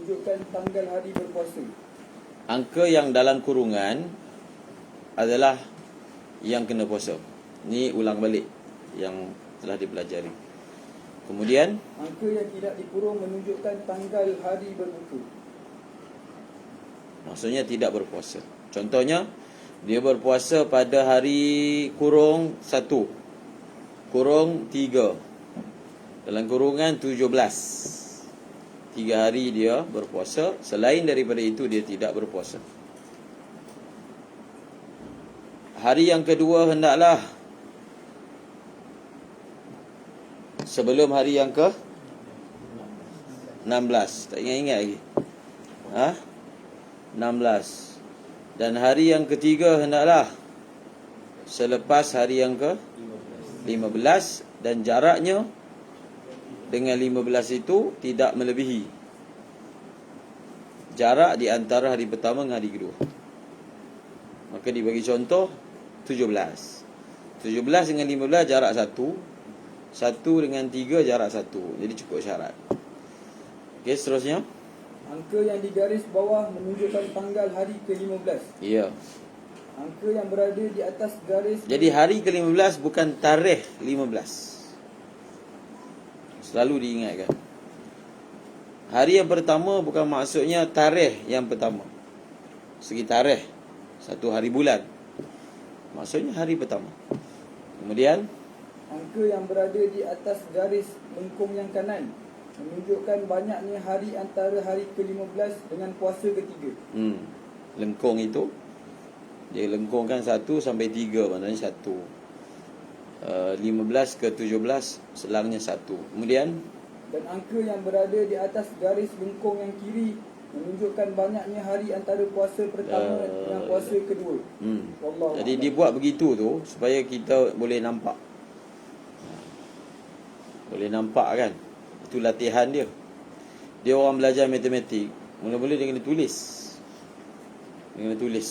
menunjukkan tanggal hari berpuasa. Angka yang dalam kurungan adalah yang kena puasa. Ni ulang balik yang telah dipelajari. Kemudian Angka yang tidak dikurung menunjukkan tanggal hari berbuka. maksudnya tidak berpuasa. Contohnya, dia berpuasa pada hari kurung 1, kurung 3, dalam kurungan 17. 3 hari dia berpuasa. Selain daripada itu dia tidak berpuasa. Hari yang kedua hendaklah sebelum hari yang ke 16. Tak ingat-ingat lagi. 16. Dan hari yang ketiga hendaklah selepas hari yang ke 15. Dan jaraknya dengan 15 itu tidak melebihi jarak di antara hari pertama dengan hari kedua. Maka dibagi contoh 17. 17 dengan 15 jarak 1. 1 dengan 3 jarak 1. Jadi cukup syarat. Okey, seterusnya. Angka yang digaris bawah menunjukkan tanggal hari ke-15. Ya. Angka yang berada di atas garis. Jadi hari ke-15 bukan tarikh 15. Selalu diingatkan. Hari yang pertama bukan maksudnya tarikh yang pertama. Segi tarikh, 1 hari bulan. Maksudnya hari pertama. Kemudian Angka yang berada di atas garis lengkung yang kanan menunjukkan banyaknya hari antara hari ke-15 dengan puasa ketiga. Lengkung itu dia lengkungkan 1 sampai 3, maknanya 1. 15 ke 17 selangnya 1. Kemudian Dan angka yang berada di atas garis lengkung yang kiri menunjukkan banyaknya hari antara puasa pertama dengan puasa kedua. Jadi dia buat begitu tu supaya kita boleh nampak. Boleh nampak kan? Itu latihan dia. Dia orang belajar matematik, mula-mula dia kena tulis. Dia kena tulis.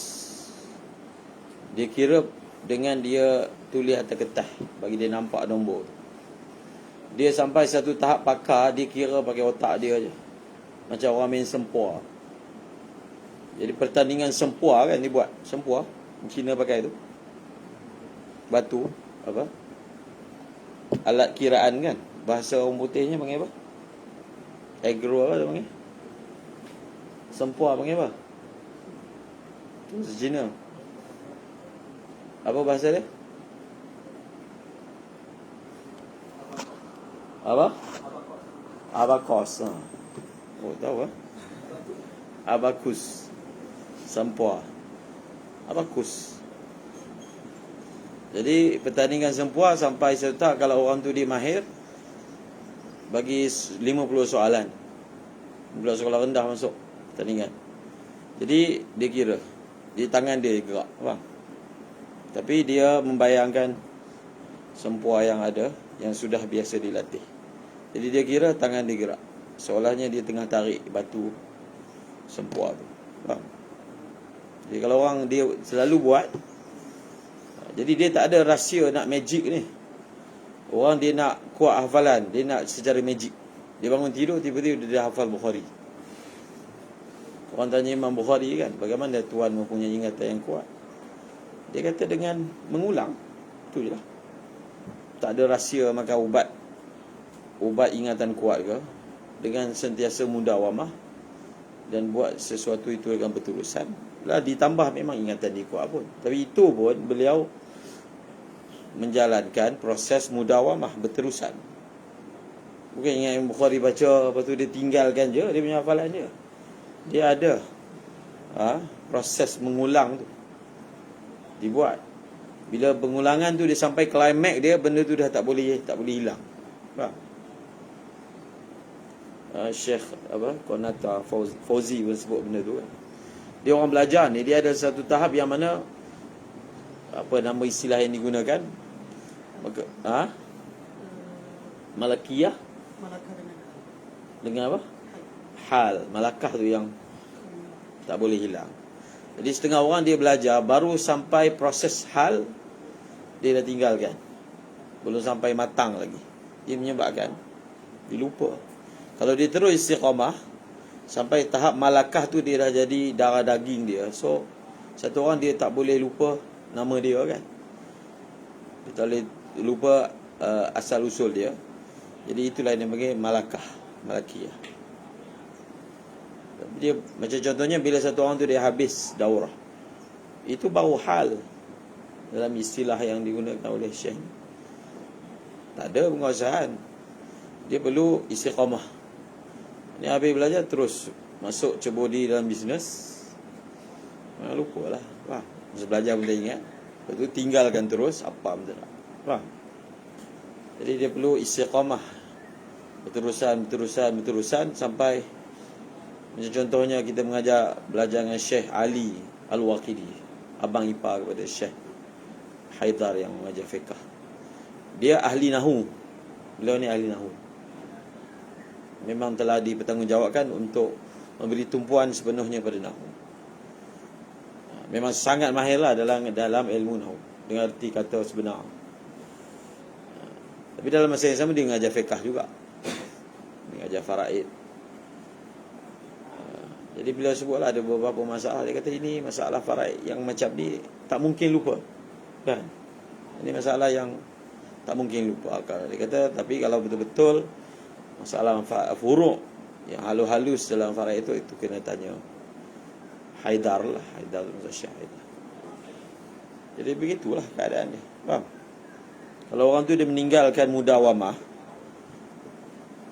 Dia kira dengan dia tulis atas kertas, bagi dia nampak nombor. Dia sampai satu tahap pakar, dia kira pakai otak dia je. Macam orang main sempua. Jadi pertandingan sempua kan dia buat. Sempua Cina pakai tu. Batu apa? Alat kiraan kan. Bahasa orang putihnya panggil apa? Agro apa dia panggil? Sempua panggil apa? Bahasa Cina. Apa bahasa dia? Apa? Abakos. Oh, tahu ah? Abakus. Sempua. Abakus. Jadi pertandingan sempua sampai serta kalau orang tu dia mahir, bagi 50 soalan. 50 sekolah rendah masuk pertandingan. Jadi dia kira di tangan dia gerak, faham? Tapi dia membayangkan sempua yang ada, yang sudah biasa dilatih. Jadi dia kira tangan dia gerak, seolahnya dia tengah tarik batu sempua tu, faham? Jadi kalau orang dia selalu buat, jadi dia tak ada rahsia nak magic ni. Orang dia nak kuat hafalan, dia nak secara magic. Dia bangun tidur tiba-tiba dia dah hafal Bukhari. Orang tanya Imam Bukhari kan, bagaimana tuan mempunyai ingatan yang kuat? Dia kata dengan mengulang. Itu je lah. Tak ada rahsia makan ubat ingatan kuat ke, dengan sentiasa mudawamah dan buat sesuatu itu dengan berterusan. Lah ditambah memang ingatan dia kuat pun. Tapi itu pun beliau menjalankan proses mudawamah berterusan. Bukan ingat Imam Bukhari baca, lepas tu dia tinggalkan je dia punya hafalan dia. Dia ada proses mengulang tu dibuat. Bila pengulangan tu dia sampai climax dia, benda tu dah tak boleh hilang. Faham? Syekh Qanata Fauzi pun sebut benda tu kan. Dia orang belajar ni, dia ada satu tahap yang mana apa nama istilah yang digunakan? Malakiyah dengan apa? Hal. Malakah tu yang tak boleh hilang. Jadi setengah orang dia belajar baru sampai proses hal dia dah tinggalkan. Belum sampai matang lagi. Dia menyebabkan dia lupa. Kalau dia terus istiqamah sampai tahap malakah tu dia dah jadi darah daging dia. So satu orang dia tak boleh lupa nama dia kan. Dia tak boleh lupa asal usul dia. Jadi itulah yang dipanggil malakah, malakiyah. Dia macam contohnya bila satu orang tu dia habis daurah, itu baru hal dalam istilah yang digunakan oleh Syekh. Tak ada penguasaan. Dia perlu istiqamah. Ni habis belajar terus masuk cebodi dalam bisnes. Lupa lah. Masa belajar pun tak ingat. Lepas tu tinggalkan terus apa pun tak nak. Faham? Jadi dia perlu istiqamah. Berterusan sampai macam contohnya kita belajar dengan Syekh Ali Al-Waqidi, abang ipar kepada Syekh Haidar yang mengajar fiqh. Dia ahli nahu. Beliau ni ahli nahu. Memang telah dipertanggungjawabkan untuk memberi tumpuan sepenuhnya pada nahu. Memang sangat mahirlah dalam ilmu nahu, dengan arti kata sebenar. Tapi dalam masa yang sama dia mengajar fiqh juga. Dia mengajar faraid. Jadi beliau sebutlah ada beberapa masalah. Dia kata ini masalah faraid yang macam ni tak mungkin lupa. Kan? Ini masalah yang tak mungkin lupa. Dia kata tapi kalau betul-betul masalah furuk yang halus-halus dalam faraid itu kena tanya Haidar lah, Haidar Syekh Haidar. Jadi begitulah keadaan dia. Faham? Kalau orang tu dia meninggalkan mudawamah,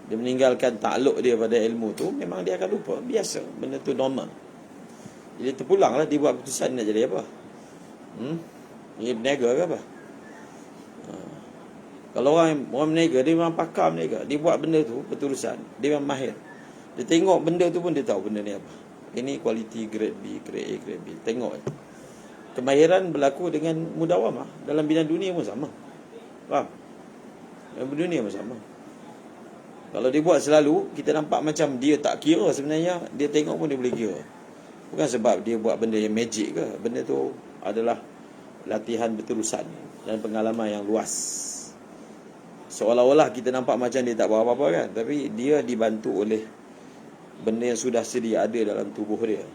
dia meninggalkan takluk dia pada ilmu tu, memang dia akan lupa. Biasa, benda tu normal. Jadi terpulanglah dia buat keputusan nak jadi apa. Dia berniaga ke apa? Kalau orang berniaga, dia memang pakar berniaga. Dia buat benda tu berterusan, dia memang mahir. Dia tengok benda tu pun dia tahu benda ni apa. Ini quality grade B, grade A, grade B. Tengok. Kemahiran berlaku dengan mudawamah. Dalam bidang dunia pun sama. Faham? Dalam dunia pun sama. Kalau dia buat selalu, kita nampak macam dia tak kira sebenarnya. Dia tengok pun dia boleh kira. Bukan sebab dia buat benda yang magic ke. Benda tu adalah latihan berterusan dan pengalaman yang luas. Seolah-olah kita nampak macam dia tak buat apa-apa kan. Tapi dia dibantu oleh benda yang sudah sedia ada dalam tubuh dia,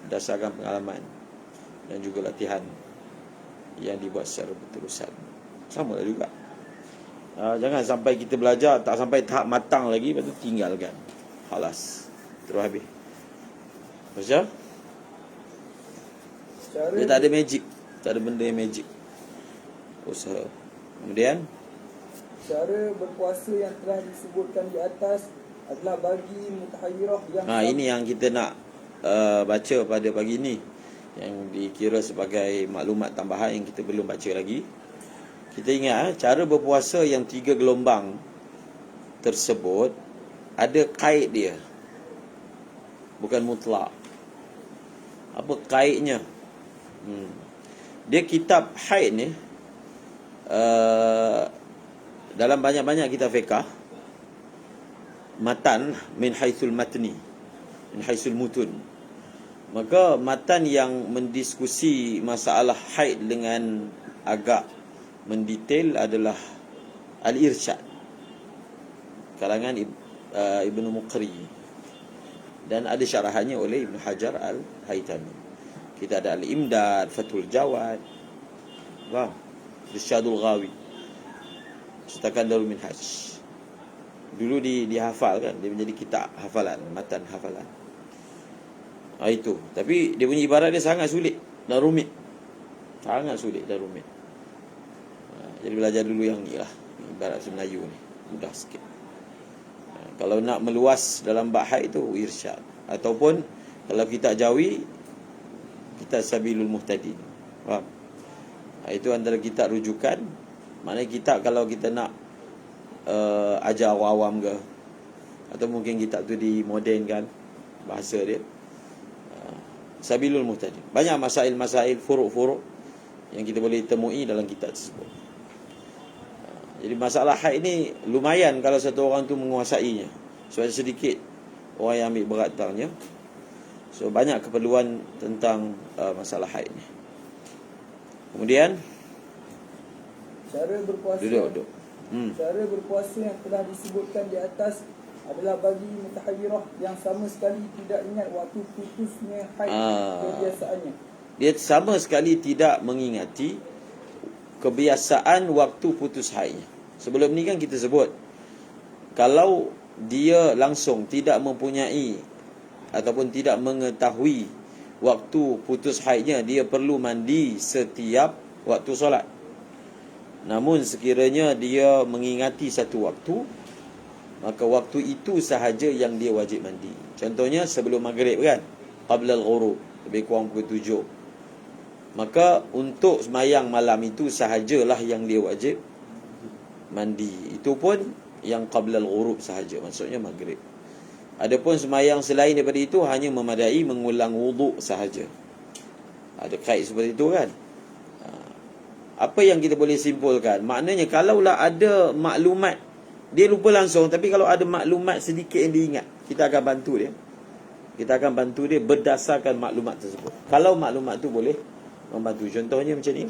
berdasarkan pengalaman dan juga latihan yang dibuat secara berterusan. Sama lah juga. Jangan sampai kita belajar tak sampai tahap matang lagi, lepas tu tinggalkan. Halas, terus habis. Macam dia tak ada magic. Tak ada benda yang magic. Usaha. Kemudian cara berpuasa yang telah disebutkan di atas adalah bagi mutahayyirah yang ini yang kita nak baca pada pagi ni, yang dikira sebagai maklumat tambahan yang kita belum baca lagi. Kita ingat cara berpuasa yang 3 gelombang tersebut ada kaid dia, bukan mutlak. Apa kaidnya? Dia kitab haid ni dalam banyak-banyak kitab fiqh, matan min haitsul matni, min haitsul mutun. Maka matan yang mendiskusi masalah haid dengan agak mendetail adalah Al-Irsyad karangan Ibnu Muqri, dan ada syarahannya oleh Ibnu Hajar Al-Haytami. Kita ada Al-Imdad, Fathul Jawad, Irsyadul Ghawi, Setakan Darul Minhaj. Dulu dihafal kan, dia menjadi kitab hafalan, matan hafalan. Itu. Tapi dia punya ibarat dia sangat sulit dan rumit. Sangat sulit dan rumit. Jadi belajar dulu yang ni lah, ibarat bahasa Melayu ni, mudah sikit. Kalau nak meluas dalam bab haid tu irsyad, ataupun kalau kita Jawi, kita Sabilul Muhtadin. Faham? Itu antara kitab rujukan. Maknanya kitab kalau kita nak ajar awam ke, atau mungkin kitab tu dimodernkan bahasa dia, Sabilul Muhtadin. Banyak masail-masail furuk-furuk yang kita boleh temui dalam kitab tersebut. Jadi masalah haid ni lumayan kalau satu orang tu menguasainya. Sebab sedikit orang yang ambil berat tentangnya. So banyak keperluan tentang masalah haid ni. Kemudian cara berpuasa. Duduk. Cara berpuasa yang telah disebutkan di atas adalah bagi mutahayyirah yang sama sekali tidak ingat waktu putusnya haid kebiasaannya. Dia sama sekali tidak mengingati kebiasaan waktu putus haidnya. Sebelum ni kan kita sebut, kalau dia langsung tidak mempunyai ataupun tidak mengetahui waktu putus haidnya, dia perlu mandi setiap waktu solat. Namun sekiranya dia mengingati satu waktu, maka waktu itu sahaja yang dia wajib mandi. Contohnya sebelum maghrib kan, qabla al-ghurub, lebih kurang pukul 7. Maka untuk sembahyang malam itu sahajalah yang dia wajib mandi. Itu pun yang qabla al-ghurub sahaja, maksudnya maghrib. Adapun sembahyang selain daripada itu hanya memadai mengulang wuduk sahaja. Ada kait seperti itu kan. Apa yang kita boleh simpulkan? Maknanya kalaulah ada maklumat, dia lupa langsung, tapi kalau ada maklumat sedikit yang dia ingat, kita akan bantu dia. Kita akan bantu dia berdasarkan maklumat tersebut. Kalau maklumat tu boleh membantu. Contohnya macam ni.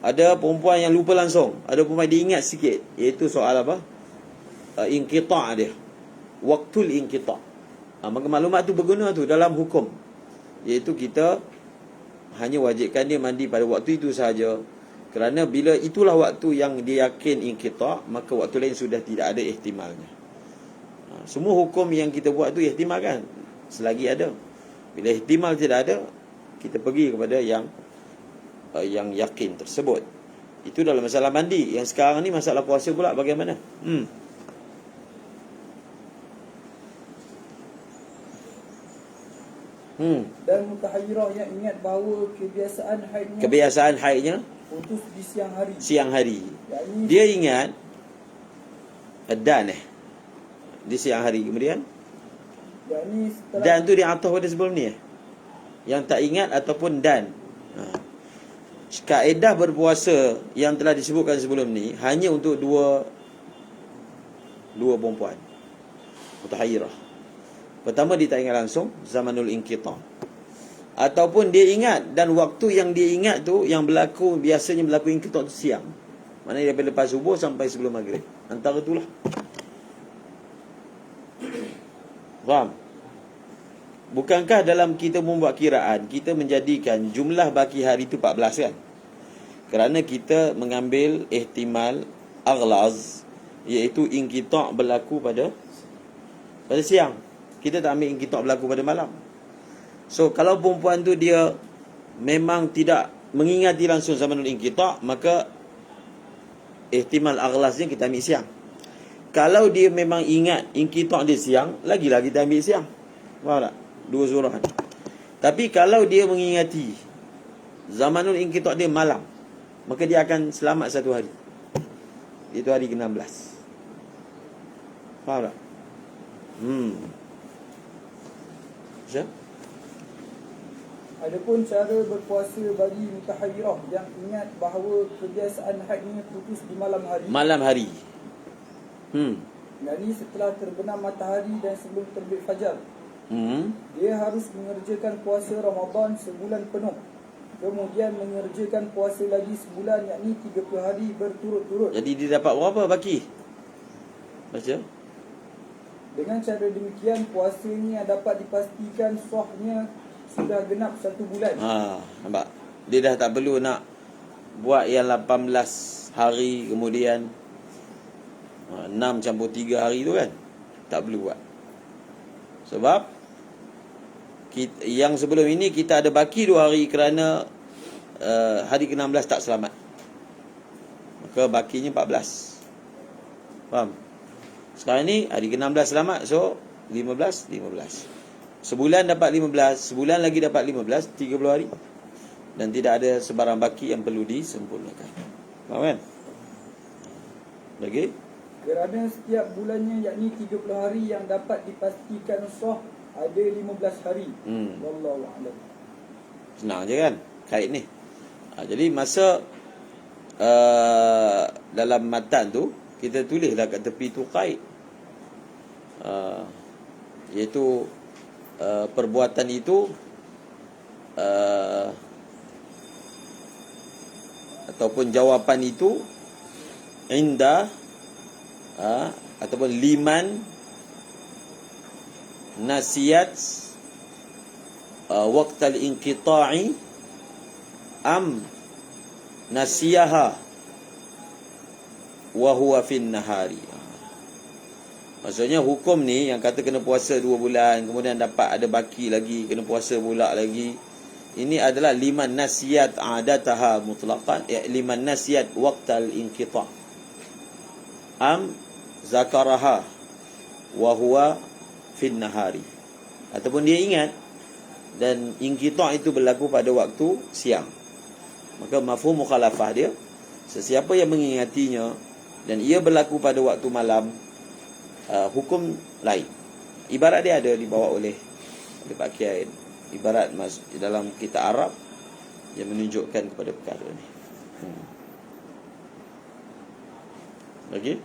Ada perempuan yang lupa langsung, ada perempuan dia ingat sikit, iaitu soal apa? Inqita' dia. Waktul inqita'. Maka maklumat tu berguna tu dalam hukum, iaitu kita hanya wajibkan dia mandi pada waktu itu sahaja. Kerana bila itulah waktu yang dia yakin inqita', maka waktu lain sudah tidak ada ihtimalnya. Semua hukum yang kita buat tu ihtimal kan, selagi ada. Bila ihtimal tidak ada, kita pergi kepada yang yakin tersebut. Itu dalam masalah mandi. Yang sekarang ni masalah puasa pula bagaimana? Dan mutahayyirah yang ingat bahawa kebiasaan haidnya putus di siang hari. Yani, dia ingat dan di siang hari. Kemudian dan tu dia ataf pada sebelum ni yang tak ingat ataupun dan. Kaedah berpuasa yang telah disebutkan sebelum ni hanya untuk dua perempuan mutahayyirah. Pertama, dia tak ingat langsung, zamanul inqita'. Ataupun dia ingat, dan waktu yang dia ingat tu, yang berlaku, biasanya berlaku inqita' tu siang. Maknanya daripada lepas subuh sampai sebelum maghrib. Antara itulah. Faham? Bukankah dalam kita membuat kiraan, kita menjadikan jumlah baki hari itu 14 kan? Kerana kita mengambil ihtimal aghlaz, iaitu inqita' berlaku pada siang. Kita tak ambil inqita' berlaku pada malam. So kalau perempuan tu dia memang tidak mengingati langsung zamanul inqita', maka ihtimal aghlaznya kita ambil siang. Kalau dia memang ingat inqita' dia siang, lagi-lagi kita ambil siang. Faham tak? Dua surahan. Tapi kalau dia mengingati zamanul inqita' dia malam, maka dia akan selamat satu hari, iaitu hari ke-16. Faham tak? Adapun cara berpuasa bagi mutahayyirah yang ingat bahawa kebiasaan haidnya putus di malam hari. Yani setelah terbenam matahari dan sebelum terbit fajar. Dia harus mengerjakan puasa Ramadan sebulan penuh. Kemudian mengerjakan puasa lagi sebulan, yakni 30 hari berturut-turut. Jadi dia dapat berapa baki? Baca. Dengan cara demikian, puasanya dapat dipastikan sahnya sudah genap 1 bulan. Nampak? Dia dah tak perlu nak buat yang 18 hari kemudian 6 campur 3 hari tu kan. Tak perlu buat. Sebab yang sebelum ini kita ada baki 2 hari kerana hari ke-16 tak selamat. Maka bakinya 14. Faham? Sekarang ni hari ke-16 selamat, so 15. Sebulan dapat 15, sebulan lagi dapat 15, 30 hari. Dan tidak ada sebarang baki yang perlu disempurnakan. Faham kan? Lagi? Kerana setiap bulannya, yakni 30 hari yang dapat dipastikan sah, ada 15 hari. Wallahu a'lam. Senang je kan kait ni. Jadi masa dalam matan tu kita tulislah kat tepi tu kait, iaitu perbuatan itu ataupun jawapan itu inda ataupun liman nasiyat waqtal inqita'i am nasiyaha wa huwa fin nahari. Maksudnya hukum ni yang kata kena puasa 2 bulan, kemudian dapat ada baki lagi, kena puasa pula lagi. Ini adalah liman nasiyat adataha mutlaqan, liman nasiyat waqtal inqita' am zakaraha wa huwa fin nahari. Ataupun dia ingat dan inqita' itu berlaku pada waktu siang. Maka mafhum mukhalafah dia, sesiapa yang mengingatinya dan ia berlaku pada waktu malam, hukum lain. Ibarat dia ada dibawa oleh Pak Kiai. Ibarat dalam kitab Arab yang menunjukkan kepada perkara ni. Okey.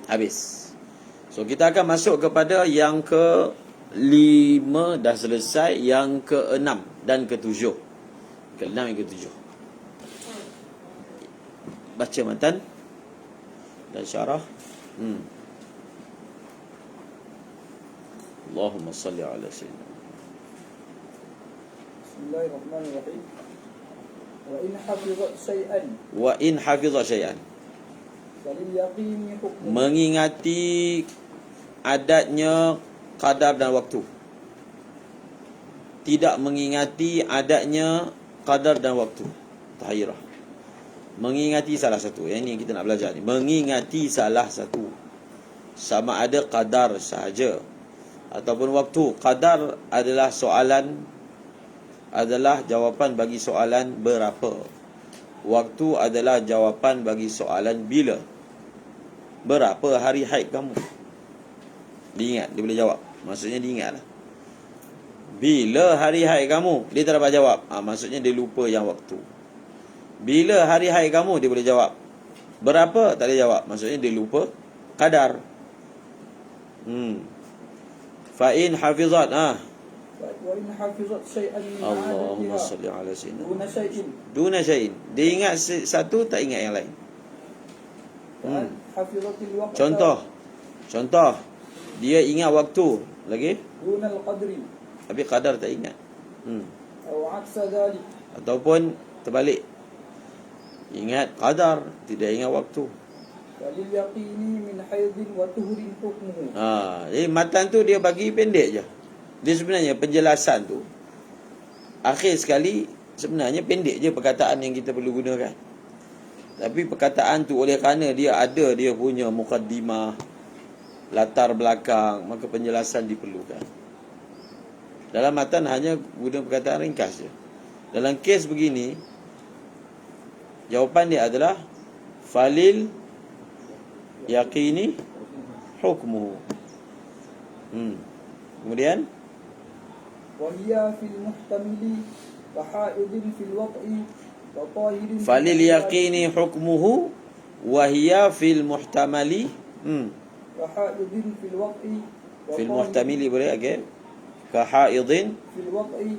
Habis. So kita akan masuk kepada yang ke-5 dah selesai, yang ke-6 dan ke-7. Ke-6 dan ke-7. Baca matan dan syarah. Allahumma salli ala sayyidina. Bismillahirrahmanirrahim. Wa in hafizat syai'an falil yaqini hukmu. Mengingati adatnya qadar dan waktu. Tidak mengingati adatnya qadar dan waktu. Tahayyurah. Mengingati salah satu. Yang ini kita nak belajar ni. Mengingati salah satu. Sama ada qadar sahaja ataupun waktu. Qadar adalah jawapan bagi soalan berapa. Waktu adalah jawapan bagi soalan bila. Berapa hari haid kamu? Dia ingat, dia boleh jawab. Maksudnya dia ingat lah. Bila hari haid kamu? Dia tak dapat jawab. Maksudnya dia lupa yang waktu. Bila hari haid kamu? Dia boleh jawab. Berapa? Tak boleh jawab. Maksudnya dia lupa qadar. Fa'in hafizat. Wa in hafizat syai'an min Allahumma adatiha salli ala sayyidina. duna syai'in. Duna syai'in. Dia ingat satu, tak ingat yang lain. Hafizatil waqta Contoh. Dia ingat waktu. Lagi? duna al-qadri Tapi qadar tak ingat. aw aksa dhalik. Ataupun terbalik. Ingat qadar, tidak ingat waktu. Falil yaqini min haidin wa tuhrin hukmuhu. Jadi matan tu dia bagi pendek je. Dia sebenarnya penjelasan tu akhir sekali sebenarnya pendek je perkataan yang kita perlu gunakan. Tapi perkataan tu oleh kerana dia punya mukaddimah, latar belakang, maka penjelasan diperlukan. Dalam matan hanya guna perkataan ringkas je. Dalam kes begini, jawapan dia adalah falil yaqini hukmuhu. Kemudian Wahia fil muhtamili Fahaidin fil wat'i Fatahirin falil yaqini hukmuhu Wahia fil muhtamali Fahaidin fil wat'i fil muhtamili boleh okay? Kahaidin fil wat'i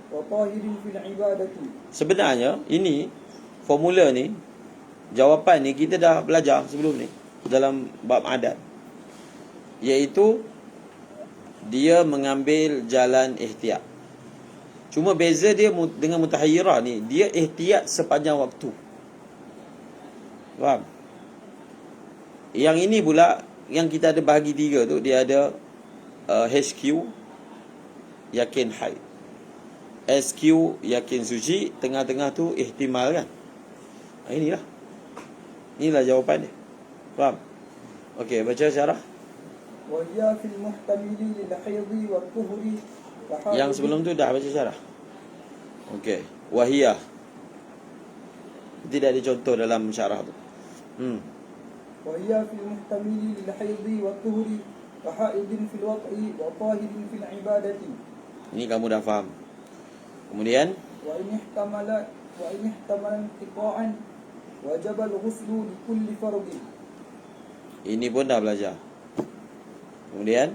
Fatahirin fil ibadati. Sebenarnya ini formula ni, jawapan ni kita dah belajar sebelum ni dalam bab adat, iaitu dia mengambil jalan ihtiyat. Cuma beza dia dengan mutahayyirah ni, dia ihtiyat sepanjang waktu. Faham? Yang ini pula, yang kita ada bahagi 3 tu, dia ada HQ yakin haid, SQ yakin suci, tengah-tengah tu ihtimal kan. Inilah jawapan dia. Faham? Okey, baca syarah. Wahia fil muhtamili lil haidhi wa tuhri. Yang sebelum tu dah baca syarah. Okey, wahia. Tidak ada contoh dalam syarah tu. Wahia fil muhtamili lil haidhi wa tuhri wa haidin fil wat'i wa tahirin fil ibadati. Ini kamu dah faham. Kemudian wa in ihtamala inqita'an wajib al-ghuslu li kulli fardin. ini pun dah belajar. Kemudian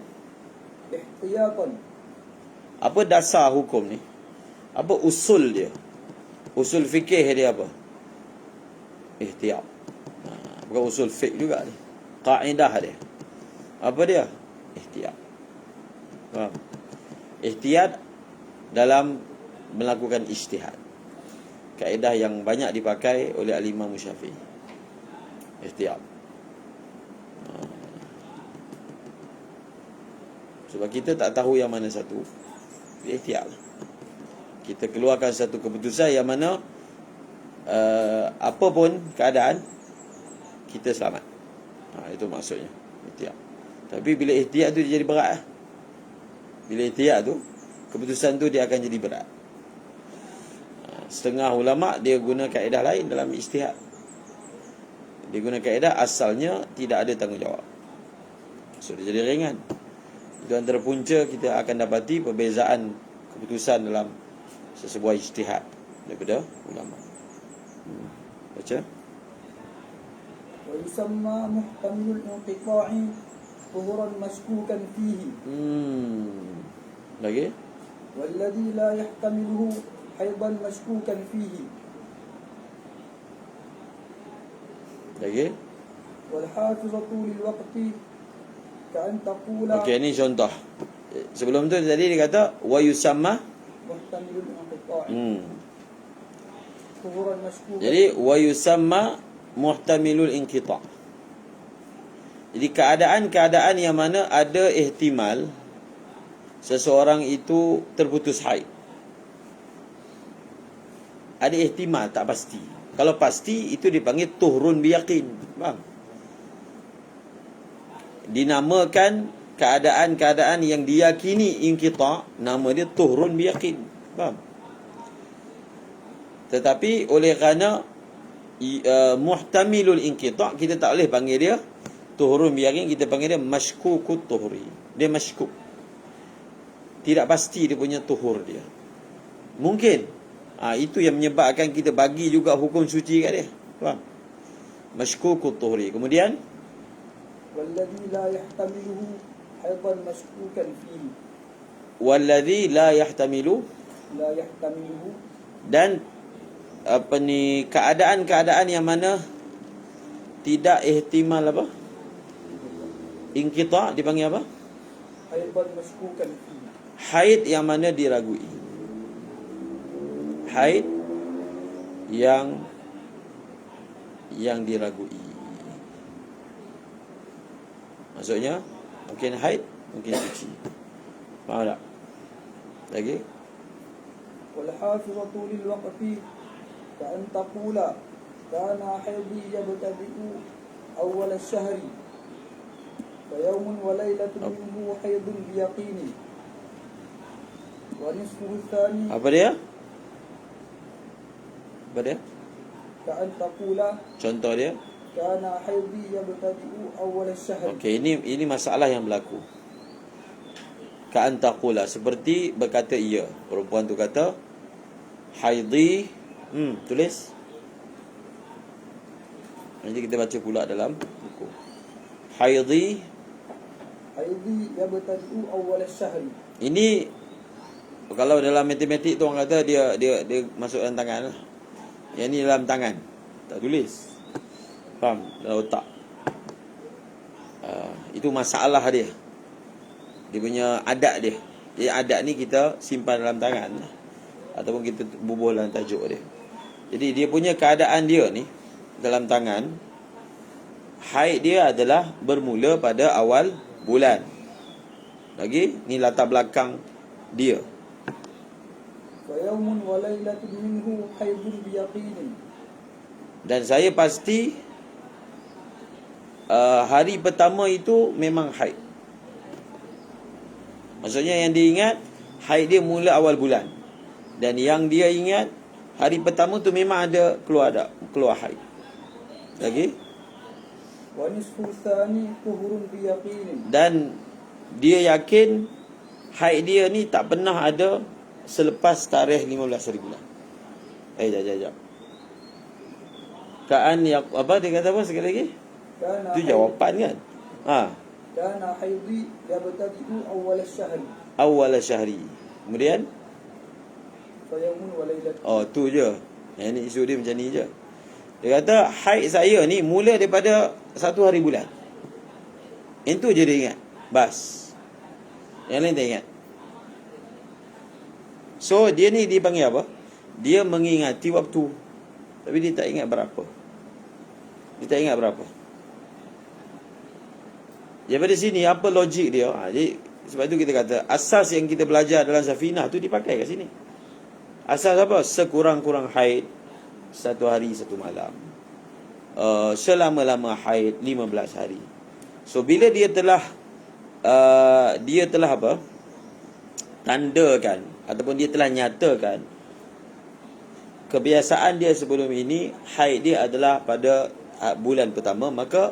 ihtiyatan. Apa dasar hukum ni? Apa usul dia? Usul fikih dia apa? Ihtiyat. Bukan usul fiqh juga ni. Kaedah dia. Apa dia? Ihtiyat. Faham? Ihtiyat dalam melakukan ijtihad. Kaedah yang banyak dipakai oleh Al-Imam Syafi'i. Ihtiyat. Sebab kita tak tahu yang mana satu, ihtiyat. Kita keluarkan satu keputusan yang mana apa pun keadaan kita selamat. Itu maksudnya ihtiyat. Tapi bila ihtiyat tu dia jadi berat. Bila ihtiyat tu, keputusan tu dia akan jadi berat. Setengah ulama dia guna kaedah lain dalam ijtihad. Dia guna kaedah asalnya tidak ada tanggungjawab. So dia jadi ringan. Itu antara punca kita akan dapati perbezaan keputusan dalam sesebuah ijtihad daripada ulama. Baca. Wa yusamma muhtamilul inqita'i tuhuran mashkukan fihi. Lagi? Walladhi la yahtamiluhu haidan mashkukan fihi. Lagi? Wal hafizatu lil waqti ka'an taqula. Okey, ni contoh. Sebelum tu tadi dia kata wa yusamma muhtamilul inqita'i tuhuran mashkukan. Jadi wa yusamma muhtamilul inqita'. Jadi keadaan-keadaan yang mana ada ihtimal seseorang itu terputus haid. Ada ihtimal, tak pasti. Kalau pasti itu dipanggil tuhrun biyaqin. Faham? Dinamakan keadaan-keadaan yang diyakini inqita', nama dia tuhrun biyaqin. Faham? Tetapi oleh kerana muhtamilul inqita', kita tak boleh panggil dia tuhrun biyaqin, kita panggil dia mashkukut tuhri. Dia mashkuk. Tidak pasti dia punya tuhur dia. Mungkin itu yang menyebabkan kita bagi juga hukum suci kat dia. Faham? Mashkukut tuhri. Kemudian walladhi la yahtamiluhu haidan mashkukan fihi. walladhi la yahtamilu, dan keadaan-keadaan yang mana tidak ihtimal apa? Inqita' dipanggil apa? Haidan mashkukan fihi. Haid yang mana diragui. Haid yang diragui. Maksudnya mungkin haid, mungkin suci. Faham tak? Lagi? Wal hafizatu lil waqti ka'an taqula kana haidi yabtadi'u awwal ash-shahri fa yawmun wa laylatun minhu haidun biyaqini wa nisfuhu thani. Apa dia? Apa dia? Ka'an taqula, Contoh dia. kana haidi yabtadi'u awwal ash-shahri. Okey, ini masalah yang berlaku. Ka'an taqula, seperti berkata ia. Perempuan tu kata haidi, tulis. Nanti kita baca pula dalam buku. Haidi yabtadi'u awwal ash-shahri. ini kalau dalam matematik tu orang kata dia masuk dalam tangan lah. Yang ni dalam tangan, tak tulis. Faham? Dalam otak. Itu masalah dia. Dia punya adat dia. Jadi adat ni kita simpan dalam tangan ataupun kita bubuh dalam tajuk dia. Jadi dia punya keadaan dia ni dalam tangan, haid dia adalah bermula pada awal bulan. Lagi ni latar belakang dia. Wa yawmun wa laylatun minhu haidun biyaqinin. Dan saya pasti hari pertama itu memang haid. Maksudnya yang dia ingat haid dia mula awal bulan. Dan yang dia ingat hari pertama tu memang ada keluar haid. Lagi? Wa nisfu tsani tuhurun biyaqinin. Dan dia yakin haid dia ni tak pernah ada selepas tarikh 15 hari bulan. Jap. Kaan ya, apa dia kata apa sekali lagi? Kana Itu jawapan kan? kana haidi yabtadi'u awwal ash-shahri. Awal syahri. Kemudian Fa yawmun wa laylatun. tu je. Yang ni isu dia macam ni je. Dia kata haid saya ni mula daripada 1 hari bulan. Itu je dia ingat. Bas. Yang lain tak ingat. So dia ni dipanggil apa? Dia mengingati waktu, tapi dia tak ingat berapa. Dia tak ingat berapa. Daripada sini apa logik dia? Jadi sebab itu kita kata asas yang kita belajar dalam Safinah tu dipakai kat sini. Asas apa? Sekurang-kurang haid 1 hari 1 malam. Selama-lama haid 15 hari. So bila dia telah apa? Tandakan ataupun dia telah nyatakan kebiasaan dia sebelum ini haid dia adalah pada bulan pertama, maka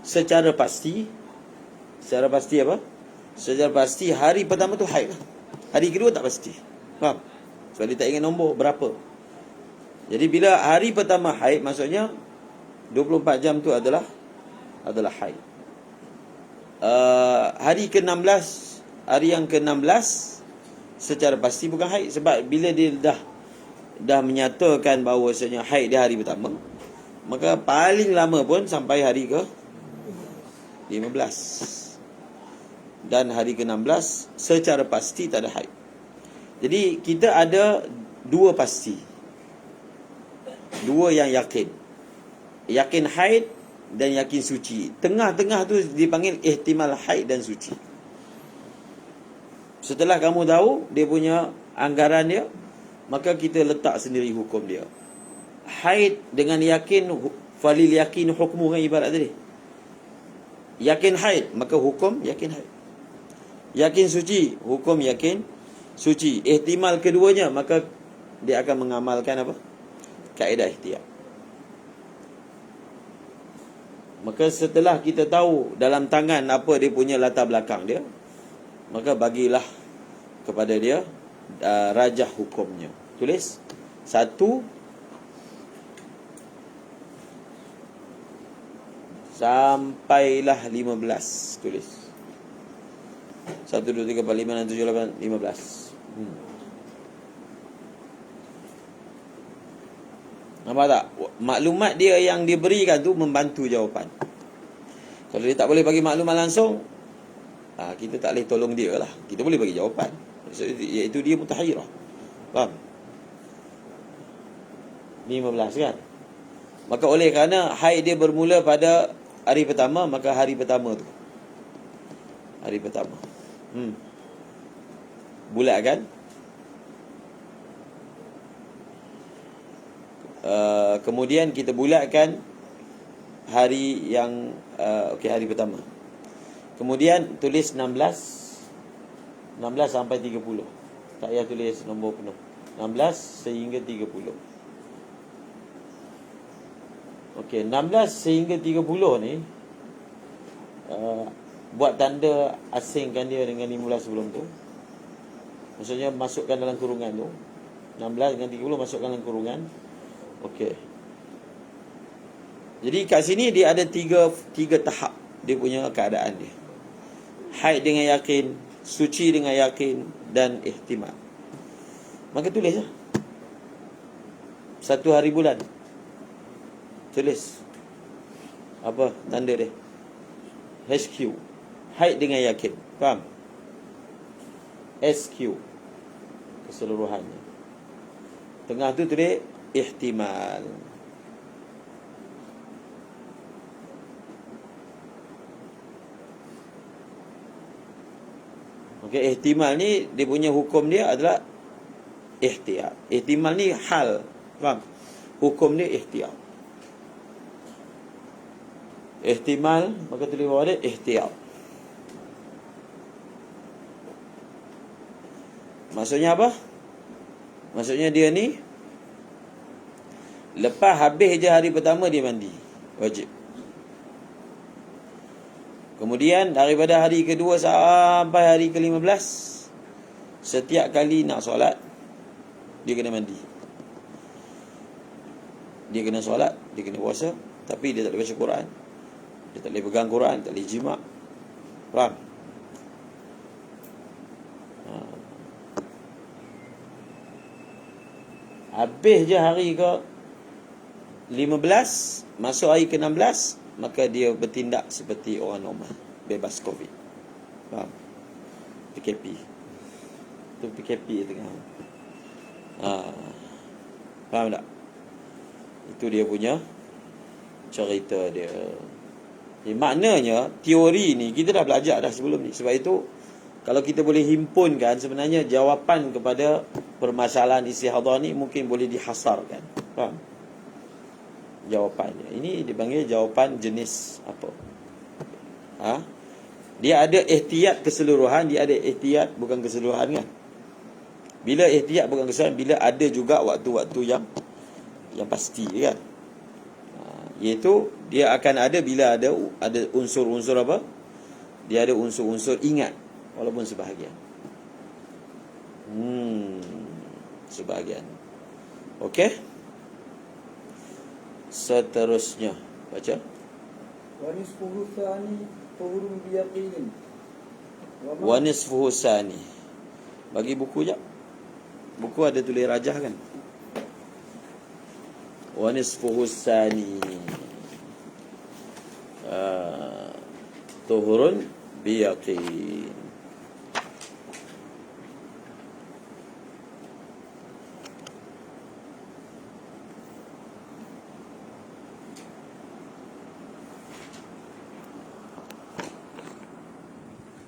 secara pasti apa? Secara pasti hari pertama tu haid lah. Hari kedua tak pasti. Faham? Sebab dia tak ingat nombor berapa. Jadi bila hari pertama haid, maksudnya 24 jam tu adalah haid. Hari ke-16, hari yang ke-16 secara pasti bukan haid, sebab bila dia dah menyatakan bahawasanya haid dia hari pertama, maka paling lama pun sampai hari ke-15. Dan hari ke-16 secara pasti tak ada haid. Jadi kita ada dua pasti, dua yang yakin. Yakin haid dan yakin suci. Tengah-tengah tu dipanggil ihtimal haid dan suci. Setelah kamu tahu dia punya anggaran dia, maka kita letak sendiri hukum dia. Haid dengan yakin, falil yakin hukmu, kan ibarat tadi. Yakin haid, maka hukum yakin haid. Yakin suci, hukum yakin suci. Ihtimal keduanya, maka dia akan mengamalkan apa? Kaedah ihtiyat. Maka setelah kita tahu dalam tangan apa dia punya latar belakang dia, maka bagilah kepada dia rajah hukumnya. Tulis 1 sampailah 15. Tulis 1, 2, 3, 4, 5, 6, 7, 8, 15. Nampak tak? Maklumat dia yang diberikan tu membantu jawapan. Kalau dia tak boleh bagi maklumat langsung, kita tak boleh tolong dia lah. Kita boleh bagi jawapan, iaitu dia mutahayyirah. Faham? 15 kan? Maka oleh kerana haid dia bermula pada hari pertama, maka hari pertama tu, hari pertama bulat kan? Kemudian kita bulatkan hari yang hari pertama. Kemudian tulis 16 sampai 30. Tak payah tulis nombor penuh. 16 sehingga 30. Okey, 16 sehingga 30 ni buat tanda asingkan dia dengan 15 sebelum tu. Maksudnya masukkan dalam kurungan tu. 16 dengan 30 masukkan dalam kurungan. Okey. Jadi kat sini dia ada tiga tahap dia punya keadaan dia. Haid dengan yakin, suci dengan yakin, dan ihtimal. Maka tulis lah 1 hari bulan. Tulis apa tanda dia? HQ. Haid dengan yakin. Faham? SQ keseluruhannya. Tengah tu tulis ihtimal. Okey, ihtimal ni dia punya hukum dia adalah ihtiyat. Ihtimal ni hal, faham? Hukum dia ihtiyat. Ihtimal, maka tulis bawah dia ihtiyat. Maksudnya apa? Maksudnya dia ni lepas habis je hari pertama dia mandi, wajib. Kemudian daripada hari kedua sampai hari ke-15, setiap kali nak solat dia kena mandi. Dia kena solat, dia kena puasa, tapi dia tak boleh baca Quran. Dia tak boleh pegang Quran, tak boleh jima'. Faham? Habis je hari ke-15, masuk hari ke-16, maka dia bertindak seperti orang normal, bebas COVID. Faham? PKP. Itu PKP tengah. Faham tak? Itu dia punya cerita dia. Maknanya teori ni kita dah belajar dah sebelum ni. Sebab itu kalau kita boleh himpunkan, sebenarnya jawapan kepada permasalahan istihadah ni mungkin boleh dihasarkan. Faham? Jawapannya ini dipanggil jawapan jenis apa? Dia ada ihtiyat keseluruhan, dia ada ihtiyat bukan keseluruhan kan? Bila ihtiyat bukan keseluruhan, bila ada juga waktu-waktu yang pasti kan? Iaitu dia akan ada bila ada unsur-unsur apa? Dia ada unsur-unsur ingat walaupun sebahagian. Sebahagian. Okey? Seterusnya baca. Wa nisfuhu tsani tuhurun biyaqin. Wa nisfuhu tsani. Bagi buku jap. Buku ada tulis rajah kan? Wa nisfuhu tsani. Tuhurun biyaqin.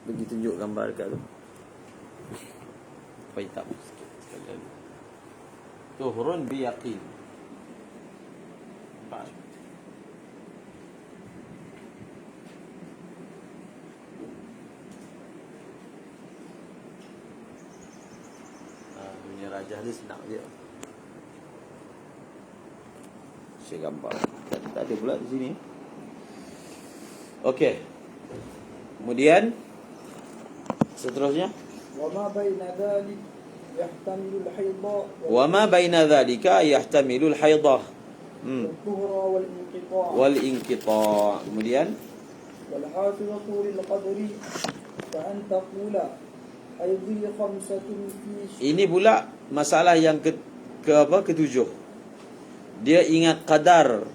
Bagi tunjuk gambar dekat tu. Supaya hitam sikit sekali lagi. Tuhurun biyaqin. Nampak? Dunia rajah dia senang je. Saya gambar. Tak ada pula di sini. Okey. Kemudian seterusnya, Wa ma baina dhalik yahtamilu al-haidha wa ma baina dhalika yahtamilu al-haidah wal-tuhra wal-inqita'. wal-inqita'. Kemudian wal-hafizatu lil-qadri fa an taqula haidhi khamsatun fi. ini pula masalah yang ketujuh. Dia ingat qadar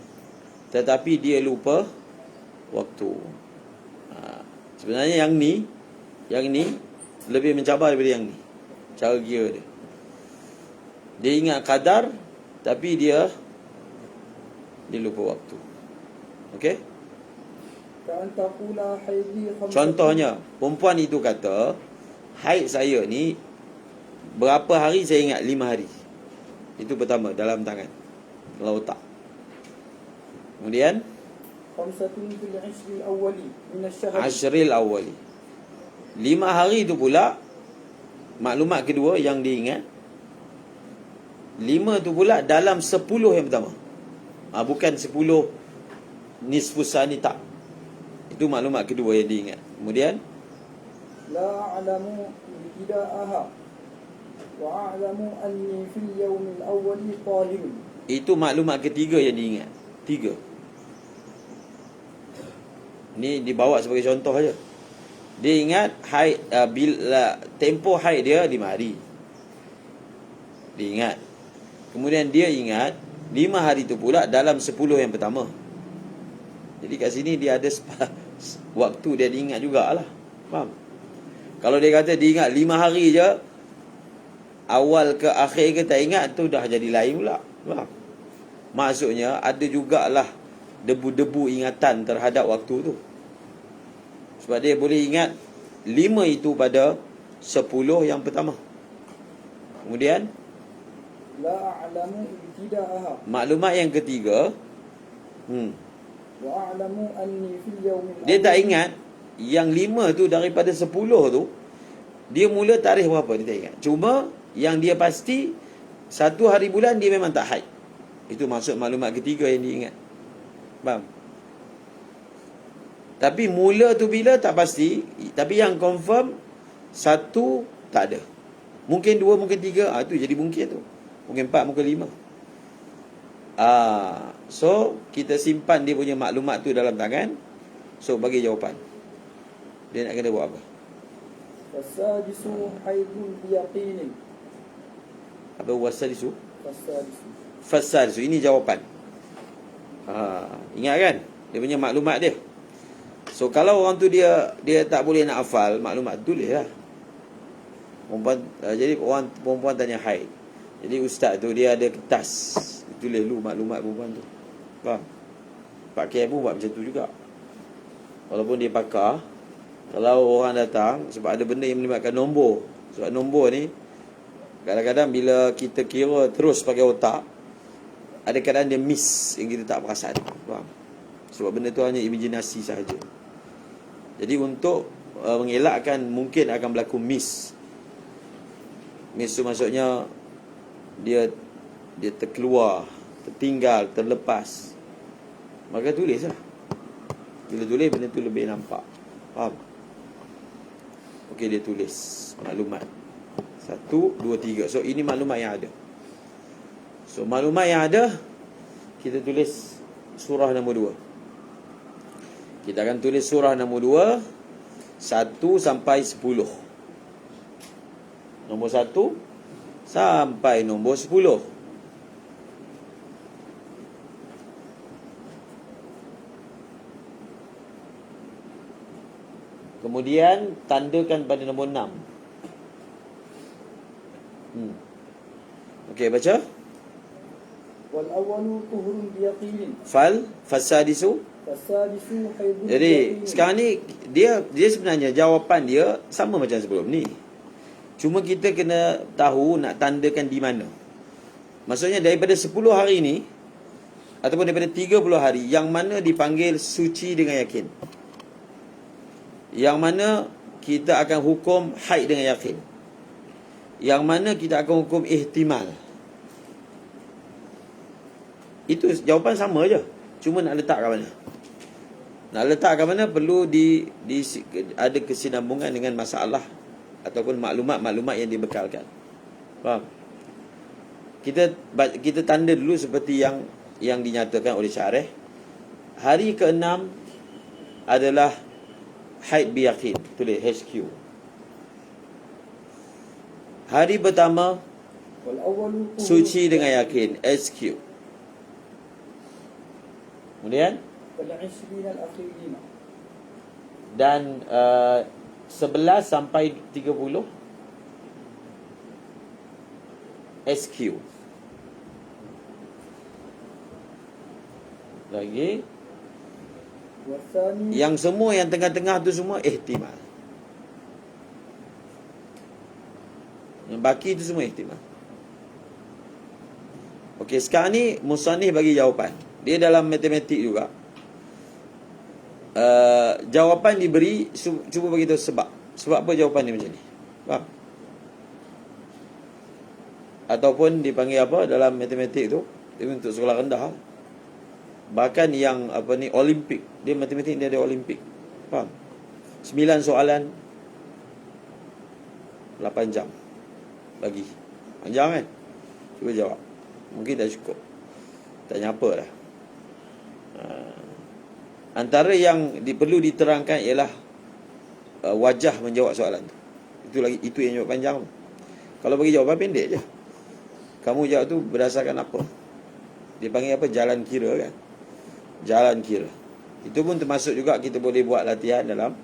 tetapi dia lupa waktu. Sebenarnya yang ni lebih mencabar daripada yang ni, cara kira dia. Dia ingat qadar tapi dia lupa waktu. Okey? Fa an taqula haidhi khamsatun. Contohnya, perempuan itu kata, haid saya ni berapa hari, saya ingat 5 hari. Itu pertama dalam tangan, dalam otak. Kemudian khamsatun fil 'ashr al-awwali min ash-shahr. Ashril awali. 5 hari itu pula maklumat kedua yang diingat. 5 tu pula dalam 10 yang pertama. Bukan 10 nisfus sani, tak. Itu maklumat kedua yang diingat. Kemudian la a'lamu ibtida'aha wa a'lamu anni fil yawm al-awwal tahir. itu maklumat ketiga yang diingat. 3. Ni dibawa sebagai contoh saja. Dia ingat haid bila tempoh haid dia 5 hari. Dia ingat. Kemudian dia ingat 5 hari itu pula dalam 10 yang pertama. Jadi kat sini dia ada waktu dia diingat jugalah. Faham? Kalau dia kata dia ingat 5 hari je, awal ke akhir ke tak ingat, tu dah jadi lain pula. Faham? Maksudnya ada jugalah debu-debu ingatan terhadap waktu tu. Sebab dia boleh ingat 5 itu pada 10 yang pertama. Kemudian la a'lamu ibtida'aha maklumat yang ketiga, wa a'lamu anni fil yawm al-awwal. dia tak ingat yang 5 tu daripada 10 tu dia mula tarikh berapa, dia tak ingat. Cuma yang dia pasti 1 hari bulan dia memang tak haid. Itu maksud maklumat ketiga yang dia ingat. Faham? Tapi mula tu bila tak pasti. Tapi yang confirm 1 tak ada. Mungkin 2, mungkin 3. Itu jadi mungkin tu. Mungkin 4, mungkin 5. So kita simpan dia punya maklumat tu dalam tangan. So bagi jawapan. Dia nak kena buat apa? fasadisu haidul biyaqin. Apa wasadisu? Fasadisu. Fasadisu. Ini jawapan. Ingat kan? Dia punya maklumat dia. So kalau orang tu dia tak boleh nak hafal maklumat, tulis lah. Jadi orang perempuan tanya haid. Jadi ustaz tu dia ada kertas, tulis dulu maklumat perempuan tu. Faham? Pak KM pun buat macam tu juga. Walaupun dia pakar, kalau orang datang, sebab ada benda yang melibatkan nombor. Sebab nombor ni kadang-kadang bila kita kira terus pakai otak, ada kadang dia miss yang kita tak perasan. Faham? Sebab benda tu hanya imajinasi sahaja. Jadi untuk mengelakkan mungkin akan berlaku miss. Miss tu maksudnya dia terkeluar, tertinggal, terlepas. Maka tulislah. Bila tulis benda tu lebih nampak. Faham? Okey, dia tulis maklumat 1, 2, 3. So ini maklumat yang ada. So maklumat yang ada, kita tulis surah nombor 2. Kita akan tulis surah nombor 2 1 sampai 10. Nombor 1 sampai nombor 10. Kemudian tandakan pada nombor 6. Okey, baca. Wal awwalu tuhurun biyaqinin. Fasadisu. Fasadisu haidun. Jadi sekarang ni dia sebenarnya jawapan dia sama macam sebelum ni. Cuma kita kena tahu nak tandakan di mana. Maksudnya daripada 10 hari ni ataupun daripada 30 hari, yang mana dipanggil suci dengan yakin, yang mana kita akan hukum haid dengan yakin, yang mana kita akan hukum ihtimal. Itu jawapan sama je. Cuma nak letak kat mana. Nak letak kat mana perlu ada kesinambungan dengan masalah ataupun maklumat-maklumat yang dibekalkan. Faham? Kita tanda dulu seperti yang dinyatakan oleh syarih. Hari ke-6 adalah haid biyakin. Tulis HQ. Hari pertama suci dengan yakin, SQ. Kemudian dan 11 sampai 30 SQ. Lagi yang semua yang tengah-tengah tu semua ihtimal. Yang baki tu semua ihtimal. Okey, sekarang ni musannif bagi jawapan. Dia dalam matematik juga. Jawapan diberi, cuba bagi tahu sebab. Sebab apa jawapan dia macam ni? Faham? Ataupun dipanggil apa dalam matematik tu? Dia untuk sekolah rendah. Bahkan yang Olimpik, dia matematik dia ada Olimpik. Faham? 9 soalan 8 jam bagi. Panjang kan? Cuba jawab. Mungkin dah cukup. Tanya apa dah. Antara yang perlu diterangkan ialah wajah menjawab soalan tu. Itu yang jawab panjang. Kalau bagi jawapan pendek je. Kamu jawab tu berdasarkan apa? Dia panggil apa? Jalan kira kan? Jalan kira. Itu pun termasuk juga kita boleh buat latihan dalam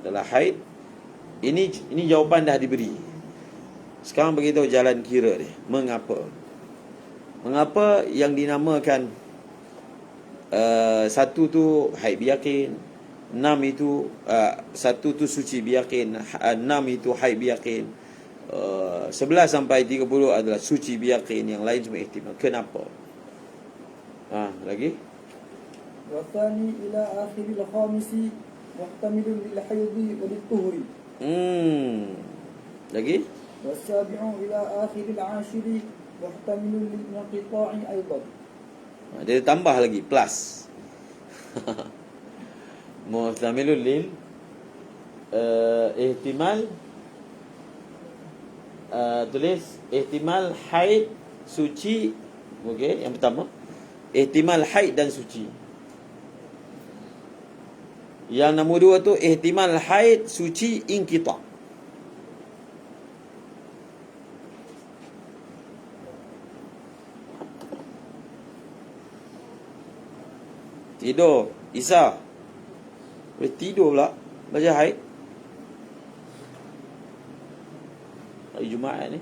haid. Ini jawapan dah diberi. Sekarang beritahu jalan kira dia. Mengapa? Mengapa yang dinamakan 1 tu haid biyakin, 6 itu 1 tu suci biyakin, 6 itu haid biyakin, 11 sampai 30 adalah suci biyakin, yang lain semua ihtimal. Kenapa? Lagi? Wathani ila akhiril khamisi muhtamilun lil haidhi wa lit tuhri. Lagi? Wasabi'u ila akhiril ashiri muhtamilun lil inqita'i aidan. Dia tambah lagi plus. Muhtamilun lil ihtimal, tulis ihtimal haid suci. Okey, yang pertama ihtimal haid dan suci. Yang nombor 2 tu ihtimal haid suci inqita'. Tidur Isa. Boleh tidur pula baca haid. hari Jumaat ni.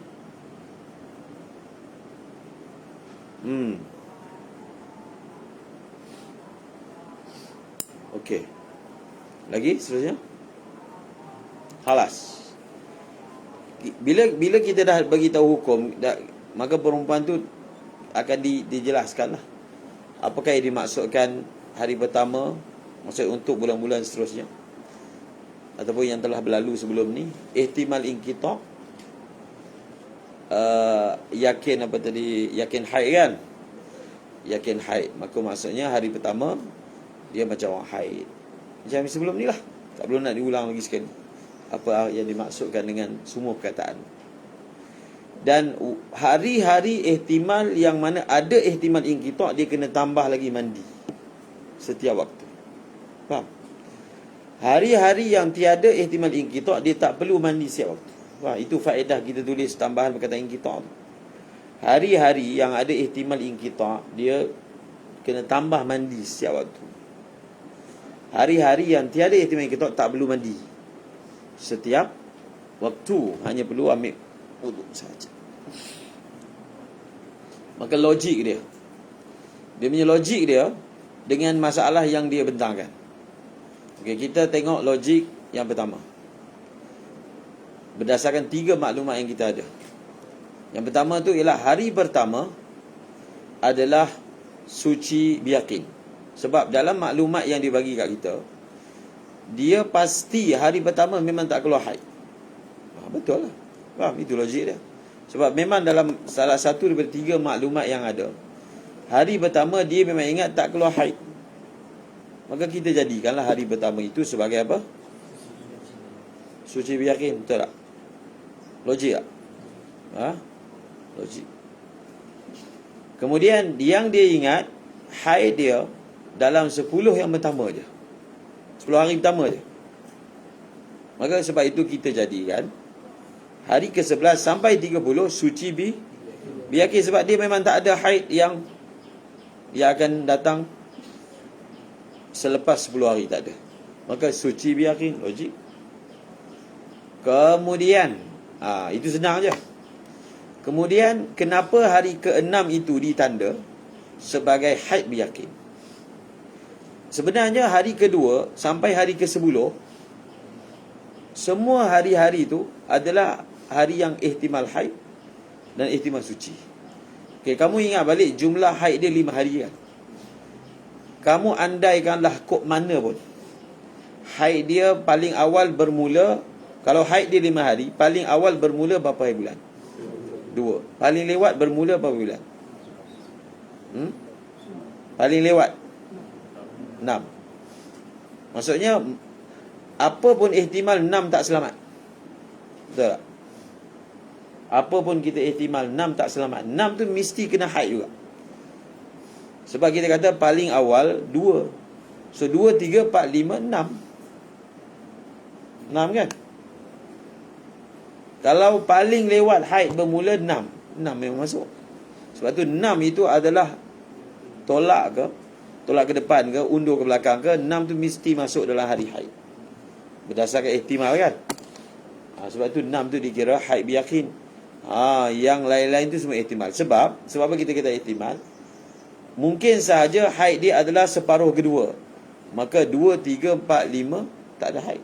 Okey. Lagi seterusnya. Halas. Bila kita dah bagi tahu hukum, maka perempuan tu akan dijelaskan lah. Apakah yang dimaksudkan hari pertama, maksud untuk bulan-bulan seterusnya, ataupun yang telah berlalu sebelum ni. Ihtimal inqita', yakin apa tadi, yakin haid kan, yakin haid, maka maksudnya hari pertama dia macam orang haid, macam sebelum ni lah. Tak perlu nak diulang lagi sekali apa yang dimaksudkan dengan semua perkataan. Dan hari-hari ihtimal yang mana ada ihtimal inqita', dia kena tambah lagi mandi setiap waktu. Faham? Hari-hari yang tiada ihtimal inqita', dia tak perlu mandi setiap waktu. Wah, itu faedah kita tulis tambahan perkataan inqita'. Hari-hari yang ada ihtimal inqita', dia kena tambah mandi setiap waktu. Hari-hari yang tiada ihtimal inqita', tak perlu mandi setiap waktu, hanya perlu ambil wuduk saja. Maka logik dia punya logik dia dengan masalah yang dia bentangkan. Okey, kita tengok logik yang pertama berdasarkan 3 maklumat yang kita ada. Yang pertama tu ialah hari pertama adalah suci biyakin. Sebab dalam maklumat yang dibagi kat kita, dia pasti hari pertama memang tak keluar haid. Betul lah. Faham? Itu logik dia. Sebab memang dalam salah satu daripada 3 maklumat yang ada, hari pertama dia memang ingat tak keluar haid. Maka kita jadikanlah hari pertama itu sebagai apa? Suci biyakin. Betul tak? Logik tak? Logik. Kemudian yang dia ingat haid dia dalam 10 yang pertama je, 10 hari pertama je. Maka sebab itu kita jadikan hari ke-11 sampai 30 suci biyakin. Sebab dia memang tak ada haid yang akan datang selepas 10 hari, tak ada. Maka suci biyakin, logik. Kemudian itu senang je. Kemudian kenapa hari ke-6 itu ditanda sebagai haid biyakin? Sebenarnya hari kedua sampai hari ke-10, semua hari-hari itu adalah hari yang ihtimal haid dan ihtimal suci. Okey, kamu ingat balik jumlah haid dia 5 hari kan? Kamu andaikanlah kod mana pun, haid dia paling awal bermula, kalau haid dia 5 hari, paling awal bermula berapa hari bulan? 2. Paling lewat bermula berapa bulan? Paling lewat 6. Maksudnya apa pun ihtimal 6 tak selamat. Betul tak? Apa pun kita ihtimal 6 tak selamat, 6 tu mesti kena haid juga. Sebab kita kata paling awal 2. So 2, 3, 4, 5, 6. 6 kan? Kalau paling lewat haid bermula 6 memang masuk. Sebab tu 6 itu adalah tolak ke depan ke, undur ke belakang ke, 6 tu mesti masuk dalam hari haid berdasarkan ihtimal kan. Sebab tu 6 tu dikira haid biyakin. Yang lain-lain tu semua ihtimal. Sebab apa kita kata ihtimal? Mungkin sahaja haid dia adalah separuh kedua, maka 2, 3, 4, 5 tak ada haid.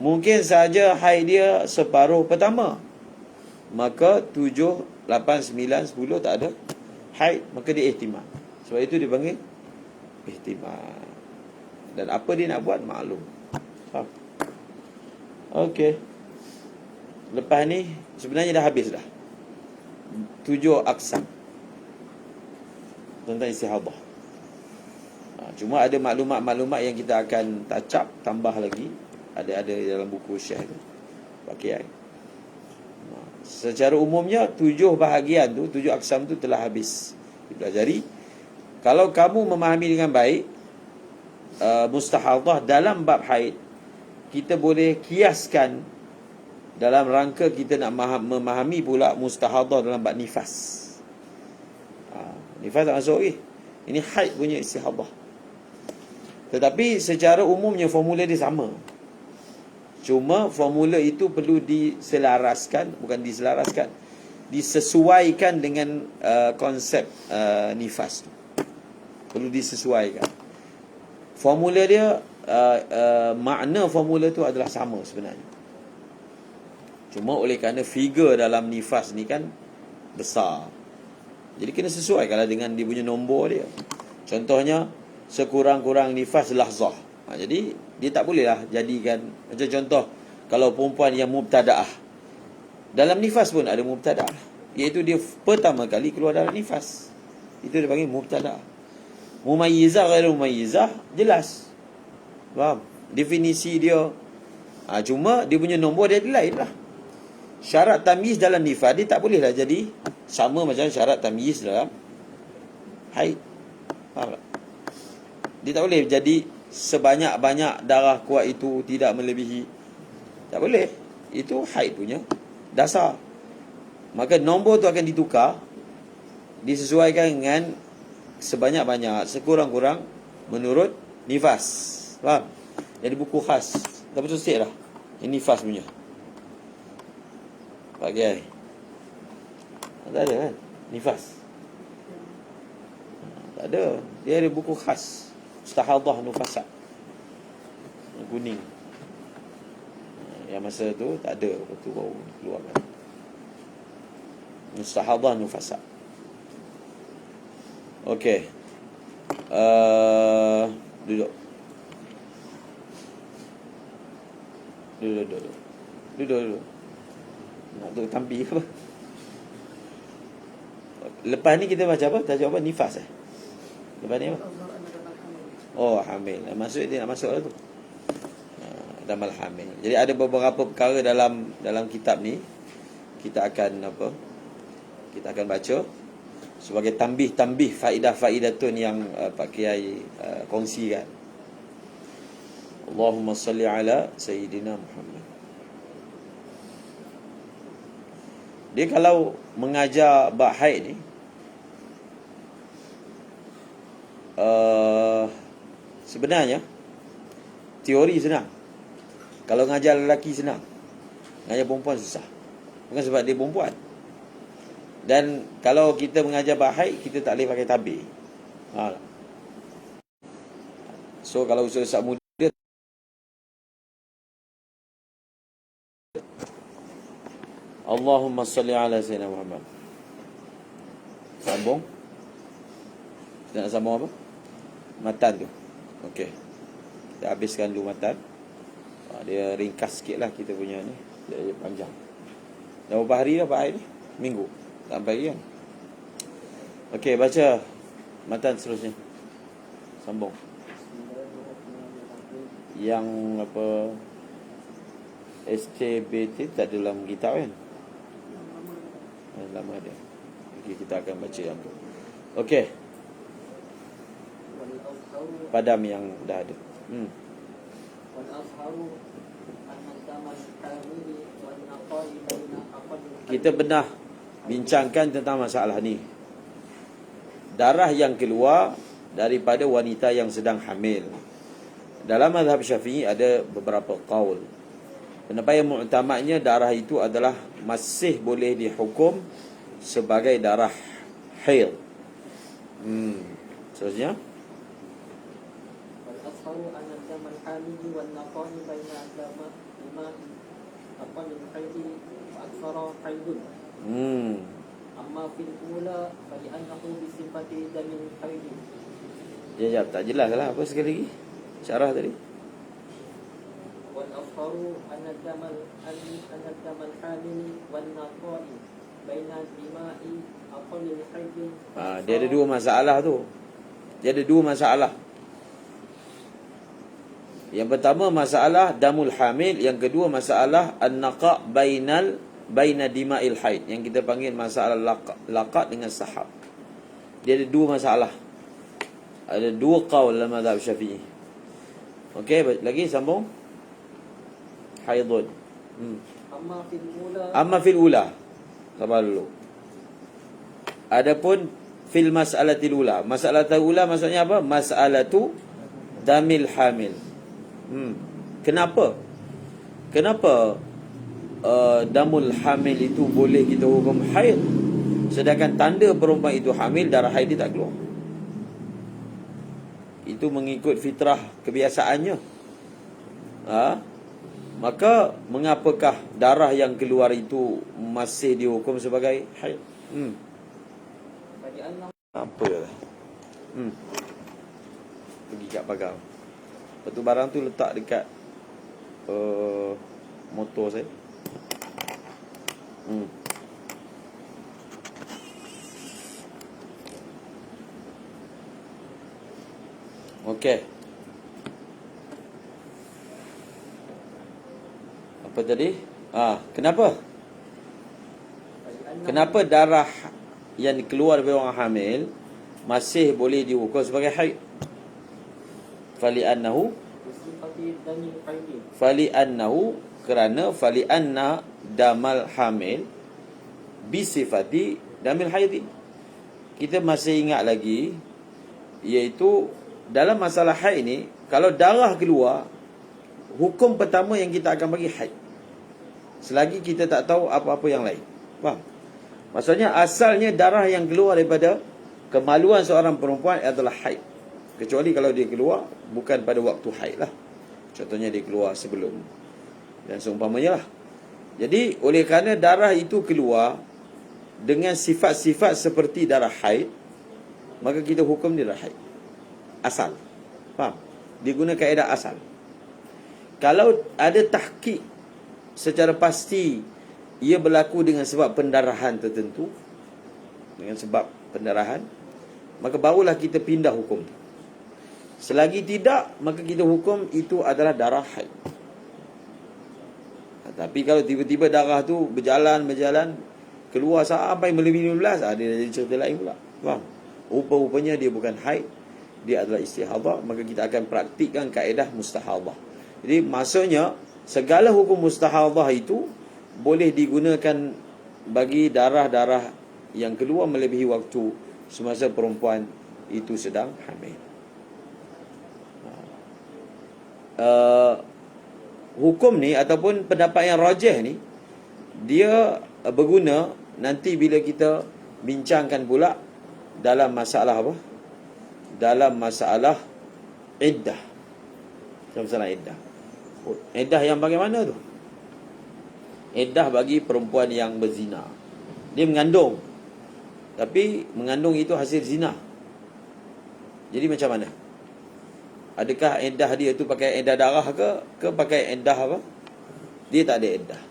Mungkin sahaja haid dia separuh pertama, maka 7, 8, 9, 10 tak ada haid, maka dia ihtimal. Sebab itu dipanggil ihtimal. Dan apa dia nak buat maklum. Faham? Okey. Lepas ni sebenarnya dah habis dah 7 aksam tentang istihadah. Cuma ada maklumat-maklumat yang kita akan touch up, tambah lagi. Ada dalam buku Syekh tu, pakai. Secara umumnya 7 bahagian tu, 7 aksam tu telah habis dipelajari. Kalau kamu memahami dengan baik mustahadah dalam bab haid, kita boleh kiaskan dalam rangka kita nak memahami pula mustahadah dalam bab nifas. Nifas tak masuk lagi. Ini haid punya istihadah. Tetapi secara umumnya formula dia sama. Cuma formula itu perlu diselaraskan, bukan diselaraskan, disesuaikan dengan konsep nifas tu. Perlu disesuaikan. Formula dia, makna formula tu adalah sama sebenarnya. Cuma oleh kerana figure dalam nifas ni kan besar, jadi kena sesuaikanlah dengan dia punya nombor dia. Contohnya, sekurang-kurang nifas lahzah. Jadi dia tak bolehlah jadikan, macam contoh, kalau perempuan yang mubtada'ah, dalam nifas pun ada mubtada'ah, iaitu dia pertama kali keluar dalam nifas. Itu dia panggil mubtada'ah. Mumayyizah ghairu mumayyizah, jelas. Faham? Definisi dia. Cuma dia punya nombor dia lain lah. Syarat tamyiz dalam nifas dia tak bolehlah jadi sama macam syarat tamyiz dalam haid. Faham tak? Dia tak boleh jadi sebanyak-banyak darah kuat itu tidak melebihi. Tak boleh. Itu haid punya dasar. Maka nombor tu akan ditukar, disesuaikan dengan sebanyak-banyak, sekurang-kurang menurut nifas. Faham? Jadi buku khas. Dah betul sikit dah. Ini nifas punya. Pak Kiai. Tak ada kan? Nifas. Tak ada. Dia ada buku khas. Mustahadah Nufasa. Yang kuning. Yang masa tu tak ada. Lepas tu baru keluarkan. Mustahadah Nufasa. Okey. Duduk. Duduk. Nak duduk tampi ke apa? Lepas ni kita baca apa? Tajuk apa? Nifas Lepas ni apa? Oh, hamil. Maksud dia nak masuk lah tu. Damal hamil. Jadi ada beberapa perkara dalam kitab ni kita akan kita akan baca sebagai tambih faedah-faedatun yang Pak Kiai kongsikan. Allahumma salli ala Sayyidina Muhammad. Dia kalau mengajar bab haid ni, sebenarnya teori senang. Kalau mengajar lelaki senang, mengajar perempuan susah. Bukan sebab dia perempuan. Dan kalau kita mengajar bab haid, kita tak boleh pakai tabir. So kalau ustaz muda, Allahumma salli ala Sayyidina Muhammad. Sambung. Kita nak sambung apa? Matan tu. Okey. Kita habiskan dulu matan. Dia ringkas sikit lah kita punya ni. Dia panjang. Dah berapa hari dah Pak Aid ni? Minggu. Sampai lagi kan? Okey, baca matan seterusnya. Sambung. Yang apa, STBT tak ada dalam kitab kan? Lama dia. Okey, kita akan baca yang tu. Okey. Padam yang dah ada. Kita pernah bincangkan tentang masalah ni. Darah yang keluar daripada wanita yang sedang hamil. Dalam mazhab Syafi'i ada beberapa qaul. Pendapat yang muktamadnya darah itu adalah masih boleh dihukum sebagai darah haid. Seterusnya. Al-asharu anna damal hamili wan naqani baina adama lima aqal al-haidi wa aktsara haidun. Amma fil ula fa li'annahu bi sifati damil haidi. Ya, tak jelas lah apa sekali lagi. Syarah tadi. والأظهر أن الدم الحامل والنقاء بين الدماء أقل الحيض. Dia ada dua masalah tu. Yang pertama masalah damul hamil, yang kedua masalah an-naqa' baina dima'il haid, yang kita panggil masalah laqa' dengan sahab. Dia ada dua masalah. Ada dua qaul dalam mazhab Syafi'i. Okey, lagi sambung. Haidun. Amma fil ula. Sabar dulu. Adapun fil mas'alatil ula. Mas'alatul ula maksudnya apa? Mas'alatu damil hamil. Kenapa? kenapa damul hamil itu boleh kita hukum haid, sedangkan tanda perempuan itu hamil, darah haid dia tak keluar? Itu mengikut fitrah kebiasaannya. Maka mengapakah darah yang keluar itu masih dihukum sebagai haid? Apa dah? Pergi kat pagar. Lepas tu barang tu letak dekat motor saya. Okey. Apa tadi? Kenapa? Kenapa darah yang keluar dari orang hamil masih boleh dihukum sebagai haid? Fali'anna damal hamil bisifati damil haid. Kita masih ingat lagi, iaitu dalam masalah haid ni, kalau darah keluar, hukum pertama yang kita akan bagi haid, selagi kita tak tahu apa-apa yang lain. Faham? Maksudnya asalnya darah yang keluar daripada kemaluan seorang perempuan adalah haid, kecuali kalau dia keluar bukan pada waktu haid lah. Contohnya dia keluar sebelum dan seumpamanya lah. Jadi oleh kerana darah itu keluar dengan sifat-sifat seperti darah haid, maka kita hukum dia darah haid asal. Faham? Dia guna kaedah asal. Kalau ada tahqiq secara pasti ia berlaku dengan sebab pendarahan tertentu, dengan sebab pendarahan, maka barulah kita pindah hukum tu. Selagi tidak, maka kita hukum itu adalah darah haid. Tapi kalau tiba-tiba darah tu berjalan keluar sampai melebihi 15, dia jadi cerita lain pula. Faham? Rupa-rupanya dia bukan haid, dia adalah istihadah, maka kita akan praktikkan kaedah mustahadah. Jadi maksudnya segala hukum mustahadah itu boleh digunakan bagi darah-darah yang keluar melebihi waktu semasa perempuan itu sedang hamil. Hukum ni ataupun pendapat yang rajih ni, dia berguna nanti bila kita bincangkan pula dalam masalah apa? Dalam masalah iddah. Dalam masalah iddah. Iddah yang bagaimana tu? Iddah bagi perempuan yang berzina. Dia mengandung, tapi mengandung itu hasil zina. Jadi macam mana? Adakah iddah dia tu pakai iddah darah ke pakai iddah apa? Dia tak ada iddah.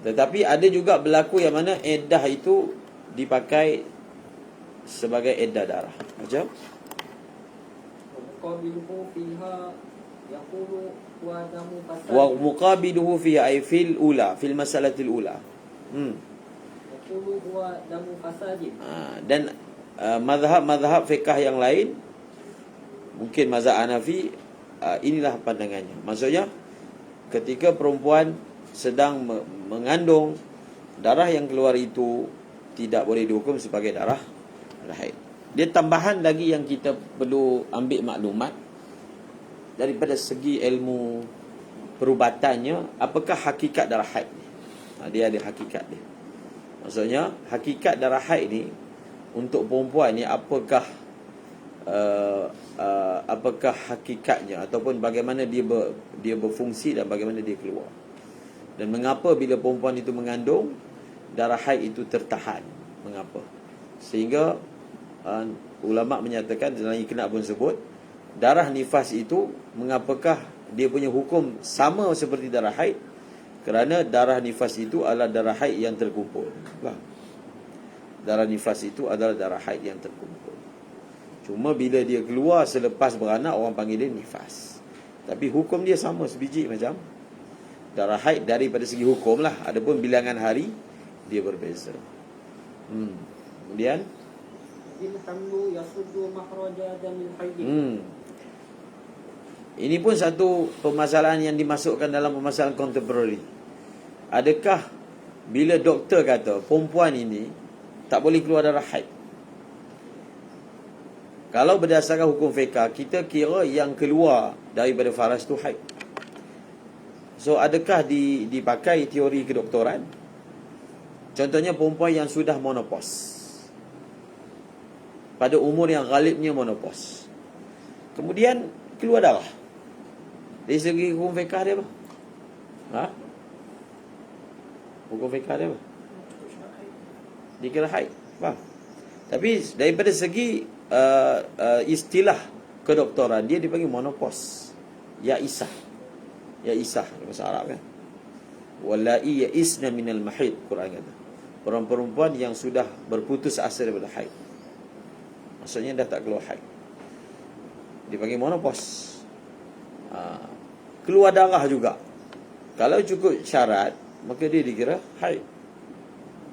Tetapi ada juga berlaku yang mana iddah itu dipakai sebagai iddah darah. Macam wa muqabiluhu fi ay fil ula, fil masalatil ula. Dan mazhab fiqh yang lain, mungkin mazhab Hanafi, inilah pandangannya. Maksudnya ketika perempuan sedang mengandung, darah yang keluar itu tidak boleh dihukum sebagai darah haid. Dia tambahan lagi yang kita perlu ambil maklumat daripada segi ilmu perubatannya, apakah hakikat darah haid ni? Dia ada hakikat dia. Maksudnya hakikat darah haid ni untuk perempuan ni apakah apakah hakikatnya, ataupun bagaimana dia berfungsi dan bagaimana dia keluar, dan mengapa bila perempuan itu mengandung darah haid itu tertahan, mengapa, sehingga ulama menyatakan dalam ikna pun sebut darah nifas itu mengapakah dia punya hukum sama seperti darah haid, kerana darah nifas itu adalah darah haid yang terkumpul. Darah nifas itu adalah darah haid yang terkumpul. Cuma bila dia keluar selepas beranak, orang panggil dia nifas. Tapi hukum dia sama sebiji macam darah haid daripada segi hukum lah. Adapun bilangan hari dia berbeza. Kemudian ini pun satu permasalahan yang dimasukkan dalam permasalahan contemporary. Adakah bila doktor kata perempuan ini tak boleh keluar darah haid, kalau berdasarkan hukum fiqh, kita kira yang keluar daripada faras tu haid. So adakah dipakai teori kedoktoran? Contohnya perempuan yang sudah menopause, pada umur yang ghalibnya menopause, kemudian keluar darah. Dari segi hukum fiqah dia apa? Ha? Hukum fiqah dia apa? Dikira haid. Faham? Tapi daripada segi istilah kedoktoran, dia dipanggil menopause. Ya isah bahasa Arab kan. Wallahi ya'isna minal mahid, Quran kata. Perempuan yang sudah berputus asa daripada haid. Maksudnya dah tak keluar haid, dipanggil menopause. Keluar darah juga, kalau cukup syarat, maka dia dikira haid.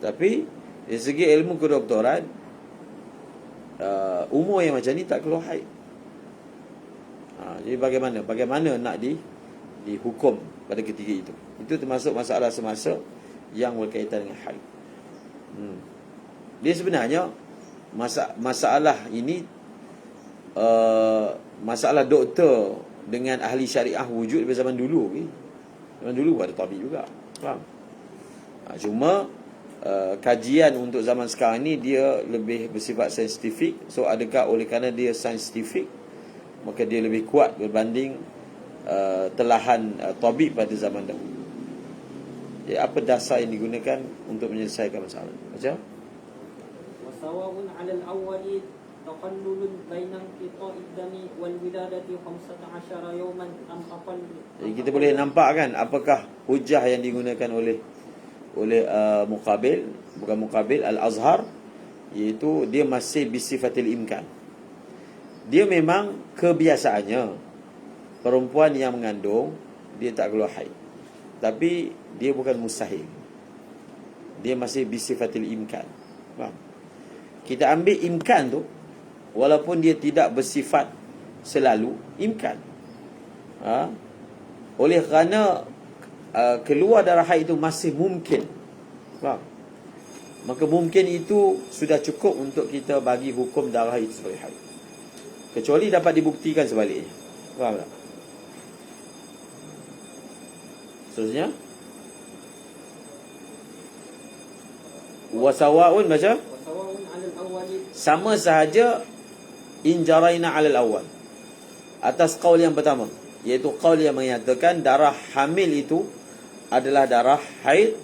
Tapi dari segi ilmu kedoktoran, umur yang macam ni tak keluar haid. Jadi bagaimana nak dihukum pada ketika itu? Itu termasuk masalah semasa yang berkaitan dengan haid. Dia sebenarnya masalah ini, masalah doktor dengan ahli syariah wujud pada zaman dulu. Zaman dulu ada tabib juga. Faham? Cuma kajian untuk zaman sekarang ni dia lebih bersifat saintifik. So adakah oleh kerana dia saintifik, maka dia lebih kuat berbanding telahan tabib pada zaman dahulu. Jadi apa dasar yang digunakan untuk menyelesaikan masalah? Macam? Wasawa'un 'alal awwali taqallulun baina inqita'id dami wal wiladati 15 yawman am aqall. Jadi kita boleh nampak kan apakah hujah yang digunakan oleh Muqabil Al-Azhar, iaitu dia masih bisifatil imkan. Dia memang kebiasaannya perempuan yang mengandung dia tak keluar haid, tapi dia bukan mustahil, dia masih bisifatil imkan. Faham? Kita ambil imkan tu, walaupun dia tidak bersifat selalu imkan. Oleh kerana keluar darah haid itu masih mungkin. Faham? Maka mungkin itu sudah cukup untuk kita bagi hukum darah itu sebagai haid, kecuali dapat dibuktikan sebaliknya. Faham tak? Seterusnya, wasawa'un baca Wasawa'un 'alal awwali, sama sahaja injaraina 'alal awal, atas qaul yang pertama, iaitu qaul yang menyatakan darah hamil itu adalah darah haid.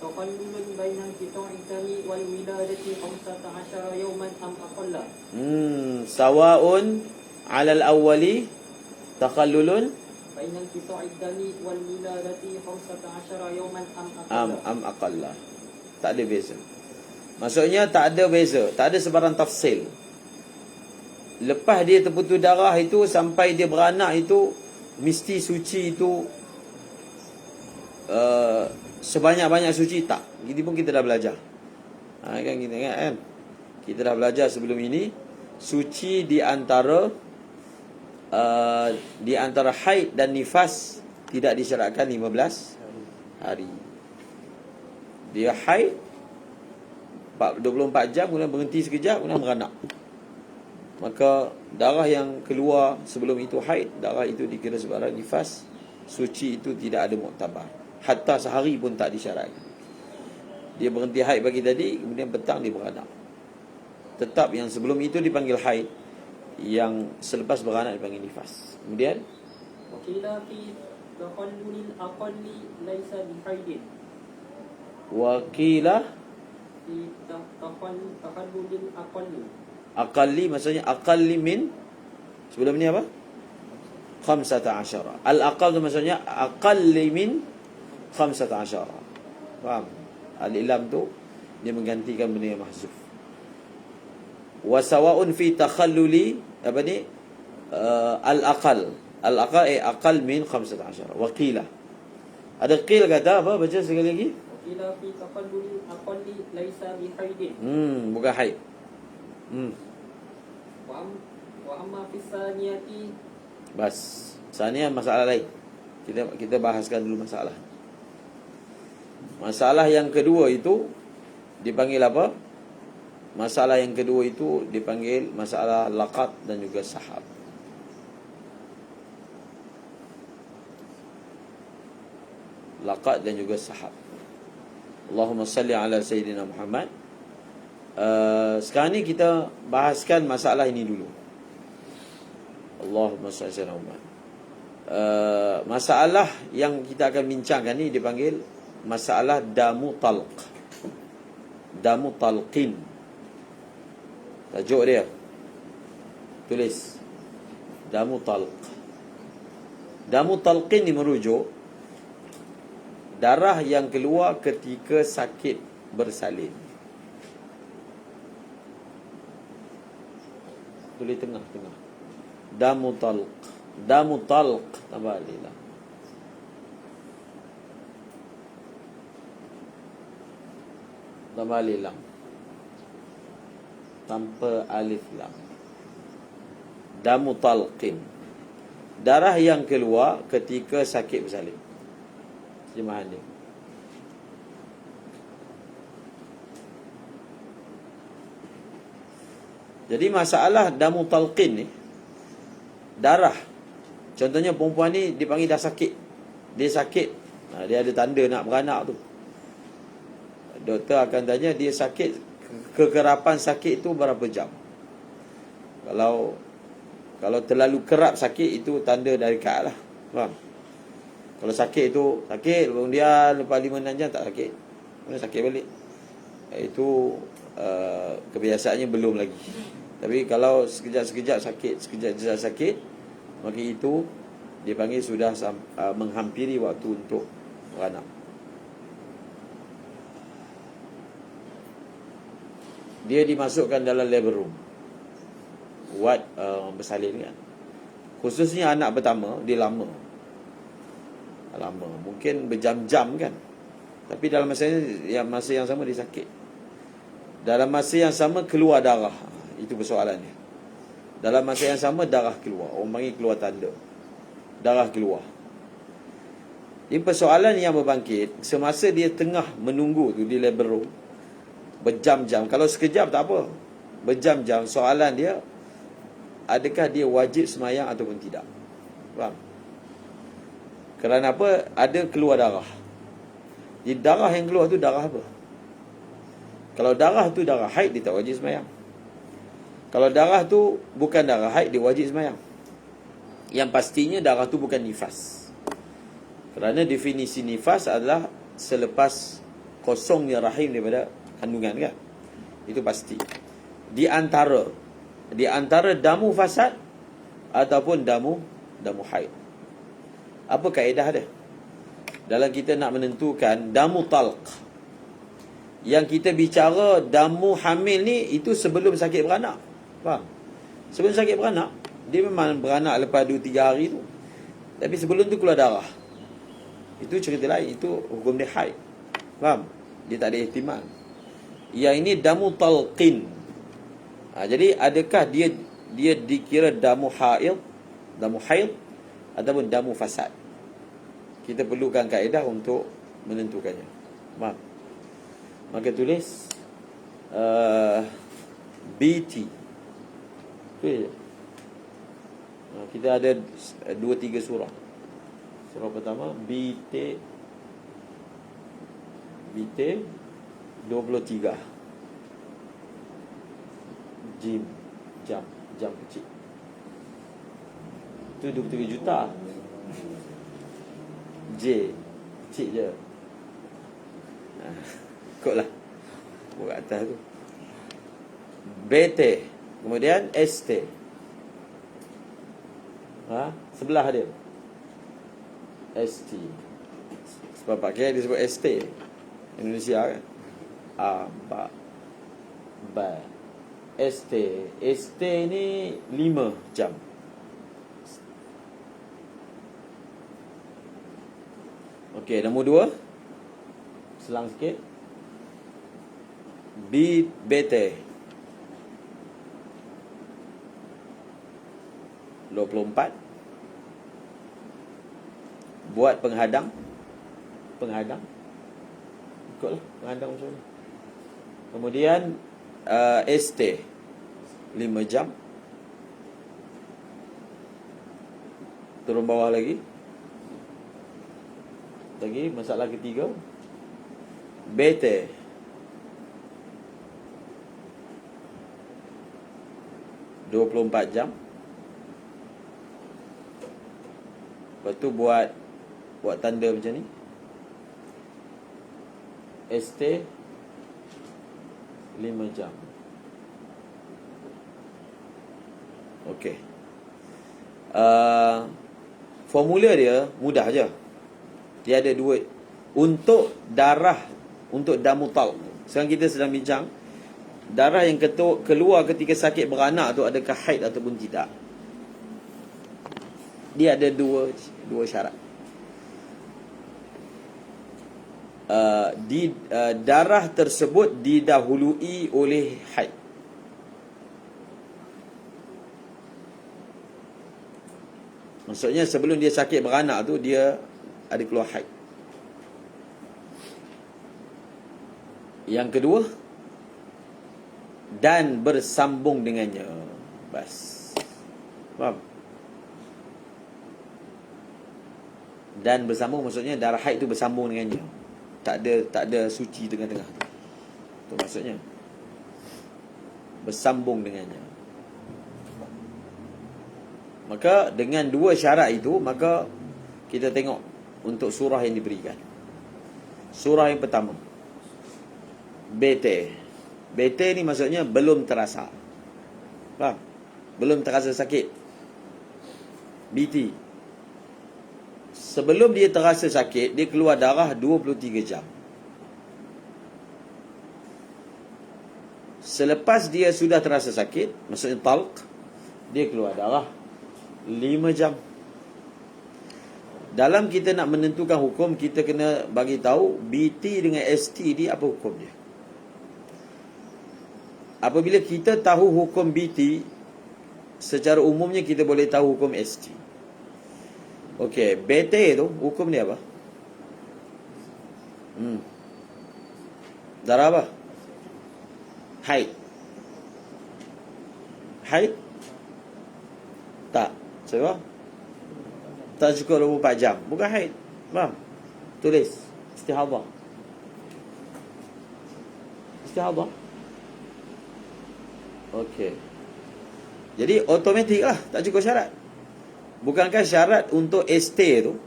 taqallulun baina inqita'id dami wal wiladati 15 yawman am aqalla. Sawa'un 'alal awwali takhallulun Baina inqita'id dami wal wiladati 15 yawman am aqalla. am aqalla. Tak ada beza. Maksudnya tak ada beza, tak ada sebarang tafsil. Lepas dia terputus darah itu sampai dia beranak itu, mesti suci itu sebanyak-banyak suci, tak. Gitu pun kita dah belajar. Kan kita ingat kan? Kita dah belajar sebelum ini, suci di antara haid dan nifas tidak disyaratkan 15 hari. Dia haid 24 jam, kemudian berhenti sekejap, kemudian beranak. Maka darah yang keluar sebelum itu haid, darah itu dikira sebarang nifas, suci itu tidak ada muktabar. Hatta sehari pun tak disyaratkan. Dia berhenti haid pagi tadi, kemudian petang dia beranak. Tetap yang sebelum itu dipanggil haid, yang selepas beranak dipanggil nifas. Kemudian Wakila fi taqallulil aqalli laisa bihaidin. Wakilah Fi taqallulil aqalli. aqalli, maksudnya aqalli min, sebelum ni apa? 15. Al-aqal tu maksudnya aqalli min 15. Faham? Al-ilam tu dia menggantikan benda yang mahzuf. Wasawa'un fi takhalluli apa ni? Al-aqal. Al-aqal aqal min 15. Wakilah. Ada qil kata apa? Baca sekali lagi. Wakila fi taqallulil aqalli laisa bihaidin. Bukan haid. Wa amma fi saniyati. Bas. Sanian masalah lain. Kita bahaskan dulu masalah. Masalah yang kedua itu dipanggil apa? Masalah yang kedua itu dipanggil masalah laqat dan juga sahab. laqad dan juga sahab. Allahumma salli ala Sayyidina Muhammad. Sekarang ni kita bahaskan masalah ini dulu. Allahumma salli ala Muhammad. Masalah yang kita akan bincangkan ni dipanggil masalah damu talq. Damu talqin. Tajuk dia. Tulis. Damu talq. Damu talqin ni merujuk darah yang keluar ketika sakit bersalin. Tulis tengah-tengah. Damu talq. Damu talq. Tambah alif lam. Tambah alif lam. Tanpa alif lam. Damu talqin. Darah yang keluar ketika sakit bersalin. Terjemahan dia. Jadi masalah damu talqin ni, darah. Contohnya perempuan ni dipanggil dah sakit. Dia sakit. Dia ada tanda nak beranak tu. Doktor akan tanya dia sakit, kekerapan sakit tu berapa jam. Kalau terlalu kerap sakit, itu tanda dari kad lah. Faham? Kalau sakit tu sakit, kemudian lepas 5-6 jam tak sakit, kemudian sakit balik, itu kebiasaannya belum lagi. Tapi kalau sekejap-sekejap sakit, sekejap-sekejap sakit, maka itu dia panggil sudah menghampiri waktu untuk beranak. Dia dimasukkan dalam labor room, ward bersalin kan. Khususnya anak pertama, dia lama, mungkin berjam-jam kan. Tapi dalam masa yang sama dia sakit. Dalam masa yang sama keluar darah. Itu persoalannya. Dalam masa yang sama darah keluar. Orang panggil keluar tanda. Darah keluar. Ini persoalan yang berbangkit semasa dia tengah menunggu tu di labor room, berjam-jam. Kalau sekejap tak apa, berjam-jam. Soalan dia, adakah dia wajib semayang ataupun tidak? Faham? Kerana apa? Ada keluar darah. Di darah yang keluar tu darah apa? Kalau darah tu darah haid, dia tak wajib semayang. Kalau darah tu bukan darah haid, dia wajib semayang. Yang pastinya darah tu bukan nifas. Kerana definisi nifas adalah selepas kosongnya rahim daripada kandungan kan. Itu pasti. Di antara damu fasad ataupun damu haid. Apa kaedah dia? Dalam kita nak menentukan damu talq, yang kita bicara damu hamil ni, itu sebelum sakit beranak. Faham? Sebelum sakit beranak, dia memang beranak lepas 2-3 hari tu. Tapi sebelum tu keluar darah, itu cerita lain. Itu hukum dia haid. Faham? Dia tak ada ihtimal. Yang ini damu talqin. Jadi adakah dia dikira damu haid ataupun damu fasad? Kita perlukan kaedah untuk menentukannya. Faham? Maka tulis BT. Tulis. Kita ada 2-3 surah. Surah pertama BT 23. Jam kecil. Itu 23 juta. J kecil je. Ikutlah buat atas tu. BT, kemudian ST. Sebelah dia ST. Sebab pakai dia sebut ST Indonesia kan. Ba ST ni 5 jam. Okey, nombor 2. Selang sikit. BT 24. Buat penghadang. Ikutlah penghadang macam ni. Kemudian ST 5 jam. Turun bawah lagi. Lagi masalah ketiga. Bete. Dua 24 jam. Lepas tu buat tanda macam ni. ST 5 jam. Okey. Formula dia mudah je. Dia ada dua. Untuk darah, untuk damutal. Sekarang kita sedang bincang darah yang keluar ketika sakit beranak tu adakah haid ataupun tidak. Dia ada dua syarat. Darah tersebut didahului oleh haid. Maksudnya sebelum dia sakit beranak tu dia ada keluar haid. Yang kedua, dan bersambung dengannya. Bas. Faham? Dan bersambung maksudnya darah haid tu bersambung dengannya. Tak ada suci tengah-tengah tu. Tu maksudnya. Bersambung dengannya. Maka dengan dua syarat itu, maka kita tengok untuk surah yang diberikan. Surah yang pertama, Bete. Bete ni maksudnya belum terasa. Faham? Belum terasa sakit. BT. Sebelum dia terasa sakit, dia keluar darah 23 jam. Selepas dia sudah terasa sakit, maksudnya talq, dia keluar darah 5 jam. Dalam kita nak menentukan hukum, kita kena bagi tahu BT dengan ST dia apa hukum dia. Apabila kita tahu hukum BT, secara umumnya kita boleh tahu hukum ST. Okey, BT tu hukum dia apa? Darah apa? Haid. Haid? Tak. Sebab? Tak cukup 24 jam. Bukan haid. Faham? Tulis. Istihadah. Istihadah. Okey. Jadi automatik lah. Tak cukup syarat. Bukankah syarat untuk ST tu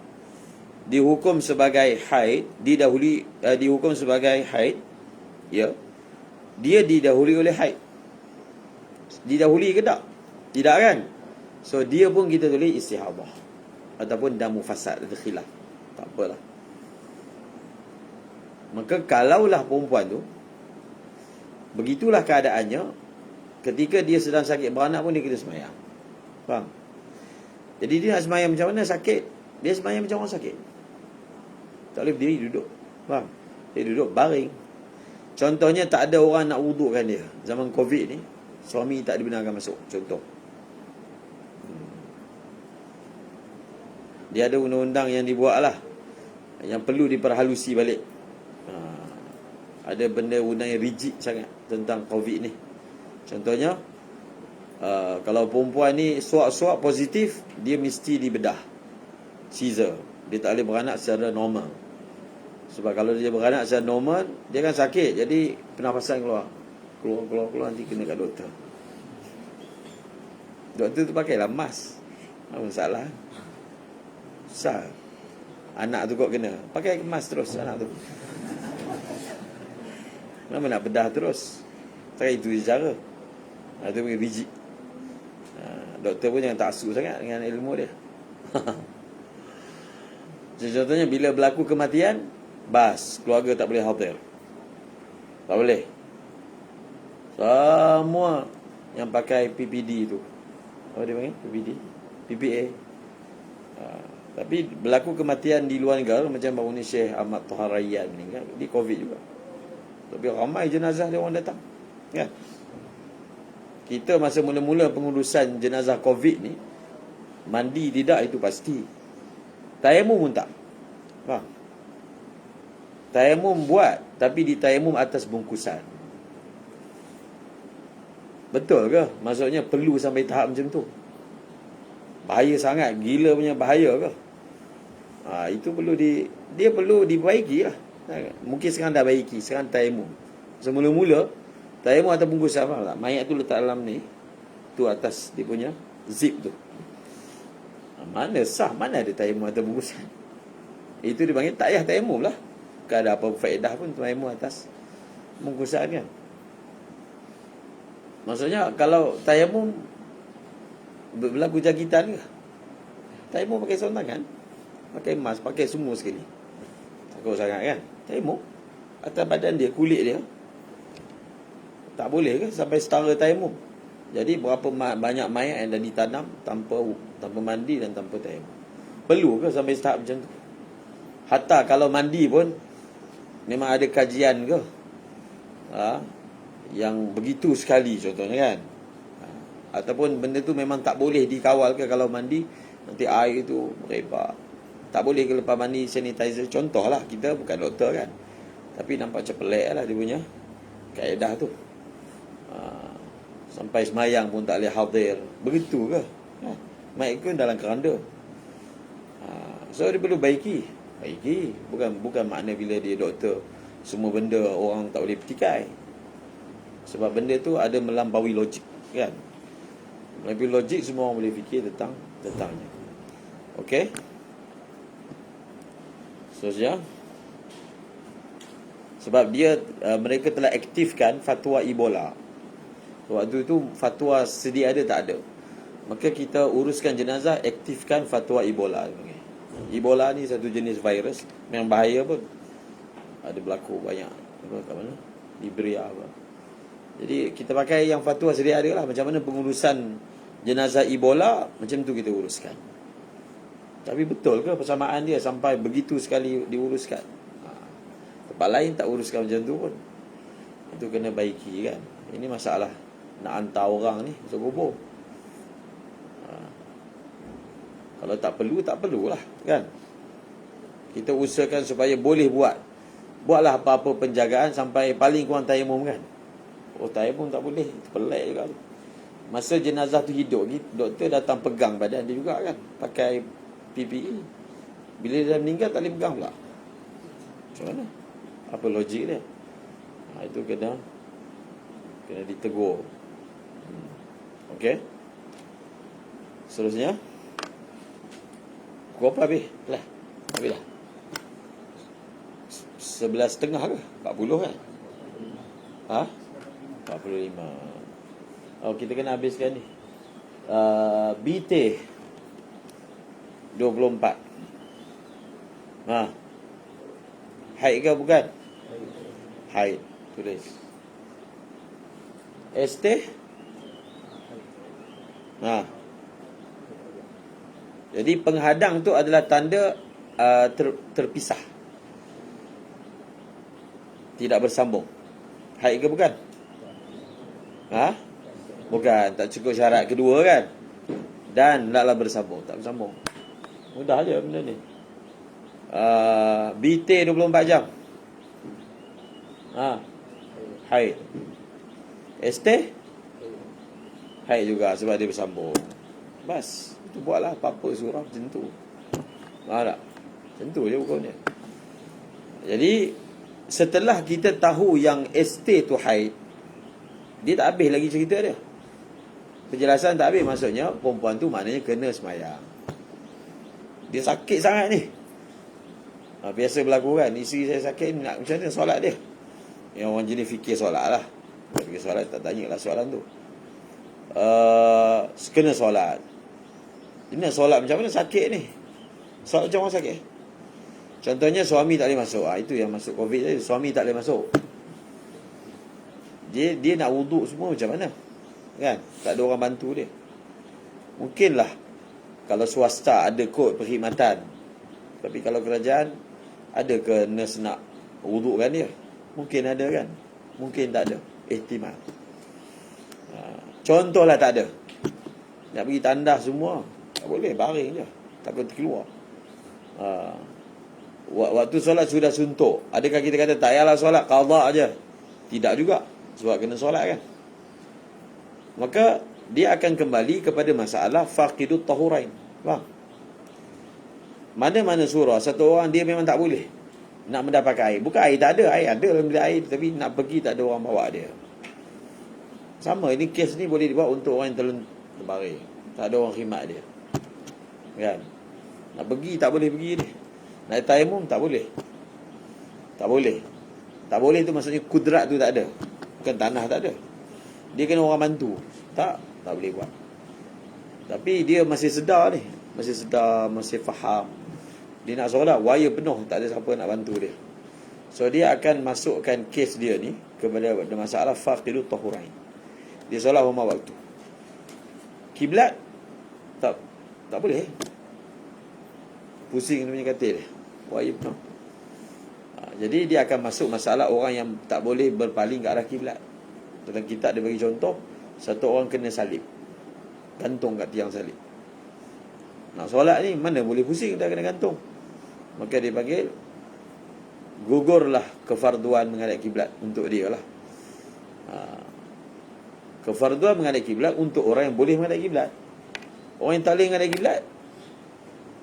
dihukum sebagai haid, dihukum sebagai haid, ya, dia didahului oleh haid. Didahului ke tak? Tidak kan? So dia pun kita tulis istihadah ataupun damu fasad, ada khilaf. Tak apalah. Maka kalaulah perempuan tu begitulah keadaannya, ketika dia sedang sakit beranak pun dia kena semayang. Faham? Jadi dia nak semayang macam mana? Sakit. Dia semayang macam orang sakit. Tak boleh berdiri, duduk. Faham? Dia duduk baring. Contohnya tak ada orang nak wudukkan dia. Zaman Covid ni, suami tak dibenarkan masuk. Contoh. Dia ada undang-undang yang dibuat lah, yang perlu diperhalusi balik. Ada benda undang yang rigid sangat tentang Covid ni. Contohnya, kalau perempuan ni suap-suap positif, dia mesti dibedah, Caesar. Dia tak boleh beranak secara normal. Sebab kalau dia beranak secara normal, dia kan sakit. Jadi pernafasan keluar nanti kena kat doktor. Doktor tu pakailah mask. Apa masalah? Susah. Anak tu kok kena pakai mask terus anak tu. Kenapa nak bedah terus? Tak itu je cara. Itu punya rigid. Doktor pun jangan taksub sangat dengan ilmu dia. Contohnya bila berlaku kematian, bas, keluarga tak boleh hadir. Tak boleh. Semua yang pakai PPD tu, apa dia panggil? PPD? PPA. Tapi berlaku kematian di luar negara, macam baru ni Syekh Ahmad Tahar Rayyan meninggal, di Covid juga. Tapi ramai jenazah dia orang datang, kan? Kita masa mula-mula pengurusan jenazah Covid ni, mandi tidak itu pasti. Tayamum pun tak. Faham? Tayamum buat, tapi ditayamum atas bungkusan. Betul ke? Maksudnya perlu sampai tahap macam tu? Bahaya sangat, gila punya bahaya ke? Itu perlu dia perlu dibaiki lah. Mungkin sekarang dah baiki, sekarang tayamum. Semula-mula tayamum atau bungkusan lah. Mayat tu letak dalam ni, tu atas dia punya zip tu. Mana sah, mana ada tayamum atau bungkusan. Itu dipanggil tak payah tayamum lah. Tak ada apa faedah pun tayamum atas bungkusan kan. Maksudnya kalau tayamum berlaku jangkitan ke? Tayamum pakai sarung tangan, pakai emas, pakai semua sekali. Takut sangat kan? Tayamum atas badan dia, kulit dia. Tak boleh ke sampai setara tayamum? Jadi berapa banyak mayat yang dah ditanam tanpa mandi dan tanpa tayamum? Perlu ke sampai tahap macam tu? Hatta kalau mandi pun memang ada kajian ke? Yang begitu sekali contohnya kan? Ataupun benda tu memang tak boleh dikawal ke kalau mandi, nanti air tu merebak. Tak boleh ke lepas mandi sanitizer. Contoh lah, kita bukan doktor kan, tapi nampak macam pelik lah dia punya kaedah tu. Sampai semayang pun tak boleh hadir. Begitu ke? Mayat pun dalam keranda. So dia perlu baiki. Bukan makna bila dia doktor semua benda orang tak boleh petikai. Sebab benda tu ada melampaui logik kan. Melampaui logik, semua orang boleh fikir tentangnya. Okey. Seterusnya, sebab dia mereka telah aktifkan fatwa Ebola. Waktu itu fatwa sedia ada tak ada. Maka kita uruskan jenazah, aktifkan fatwa Ebola. Ebola ni satu jenis virus yang bahaya pun. Ada berlaku banyak kat mana? Liberia apa. Jadi kita pakai yang fatwa sedia ada lah. Macam mana pengurusan jenazah Ebola, macam tu kita uruskan. Tapi betul ke persamaan dia sampai begitu sekali diuruskan? Tempat lain tak uruskan macam tu pun. Itu kena baiki kan. Ini masalah nak hantar orang ni masuk kubur. Kalau tak perlulah kan. Kita usahakan supaya boleh buatlah apa-apa penjagaan sampai paling kurang tayamum kan. Oh, tayamum tak boleh, itu pelik juga tu. Masa jenazah tu hidup, doktor datang pegang badan dia juga kan, pakai PPE. Bila dia dah meninggal tak boleh pegang pula. Macam mana? Apa logik dia? Itu kena ditegur. Okey. Seterusnya, pukul apa habis? Habis dah. 11.30 ke? 40 kan? 45. Oh, kita kena habiskan ni. BT 24. Haid ke bukan? Haid. Tulis. ST? Jadi penghadang tu adalah tanda terpisah, tidak bersambung. Haid ke bukan? Bukan, tak cukup syarat kedua kan. Dan hendaklah bersambung. Tak bersambung, mudah je benda ni. BT 24 jam. Haid. ST? Haid juga sebab dia bersambung. Bas, itu buatlah apa-apa surah macam tu. Tak? Macam tu je hukumnya. Jadi setelah kita tahu yang ST tu haid, dia tak habis lagi cerita dia. Penjelasan tak habis. Maksudnya perempuan tu maknanya kena semayang. Dia sakit sangat ni. Biasa berlaku kan, isteri saya sakit, nak macam mana solat dia. Yang orang jenis fikir solat lah. Fikir solat, tak tanya lah soalan tu. Kena solat. Ini solat macam mana sakit ni? Solat macam orang sakit. Contohnya suami tak boleh masuk. Itu yang masuk COVID tadi. Suami tak boleh masuk. Dia nak wuduk semua macam mana? Kan? Tak ada orang bantu dia. Mungkinlah kalau swasta ada kod perkhidmatan. Tapi kalau kerajaan, ada ke nurse nak wudukkan dia? Mungkin ada kan? Mungkin tak ada. Ihtimal. Contohlah tak ada. Nak pergi tandas semua, tak boleh, baring je. Takut terkeluar. Waktu solat sudah suntuk, adakah kita kata tak payahlah solat, qada aja? Tidak juga, sebab kena solat kan. Maka dia akan kembali kepada masalah faqidut tahurain. Faham? mana-mana surah satu orang dia memang tak boleh nak mendapatkan air. Bukan air tak ada, air ada dalam bilik air, tapi nak pergi tak ada orang bawa dia. Sama, ini kes ni boleh dibawa untuk orang yang terbaring, tak ada orang khidmat dia, kan? Nak pergi tak boleh pergi dia. Nak tayamum tak boleh. Tak boleh. Tak boleh tu maksudnya kudrat tu tak ada. Bukan tanah tak ada. Dia kena orang bantu. Tak boleh buat. Tapi dia masih sedar ni, masih sedar, masih faham. Dia nak solat, wire penuh, tak ada siapa nak bantu dia. So dia akan masukkan kes dia ni kepada masalah faqidu tahurain. Dia solat 5 waktu. Kiblat tak boleh. Pusing dia punya katil dia. Wire penuh. Jadi dia akan masuk masalah orang yang tak boleh berpaling ke arah kiblat. Dalam kitab dia bagi contoh, satu orang kena salib, gantung kat tiang salib. Nak solat ni mana boleh pusing, dah kena gantung. Maka dia panggil, gugurlah kefarduan menghadap kiblat untuk dia lah. Kefarduan menghadap kiblat untuk orang yang boleh menghadap kiblat. Orang yang tak boleh menghadap kiblat,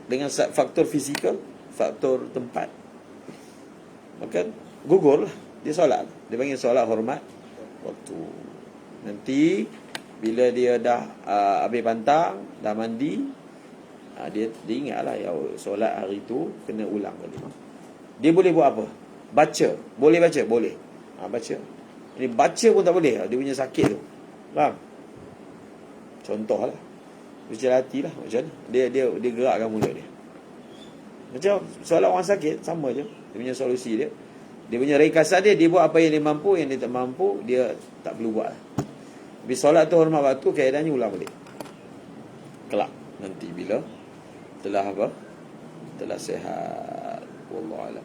dengan faktor fizikal, faktor tempat, maka gugur lah, dia solat. Dia panggil solat hormat waktu. Nanti bila dia dah habis pantang, dah mandi, dia ingatlah ya, solat hari tu kena ulang kali. Dia boleh buat apa? Baca. Boleh baca? Boleh. Baca. Ini baca pun tak boleh, dia punya sakit tu. Faham? Contoh lah, bicara hati lah, macam mana dia gerakkan mulut dia. Macam solat orang sakit, sama je. Dia punya solusi dia, dia punya ringkasan dia buat apa yang dia mampu. Yang dia tak mampu, dia tak perlu buat. Tapi solat tu hormat waktu, keadaannya ulang balik kelak nanti bila telah apa? Telah sihat. Wallahu a'lam.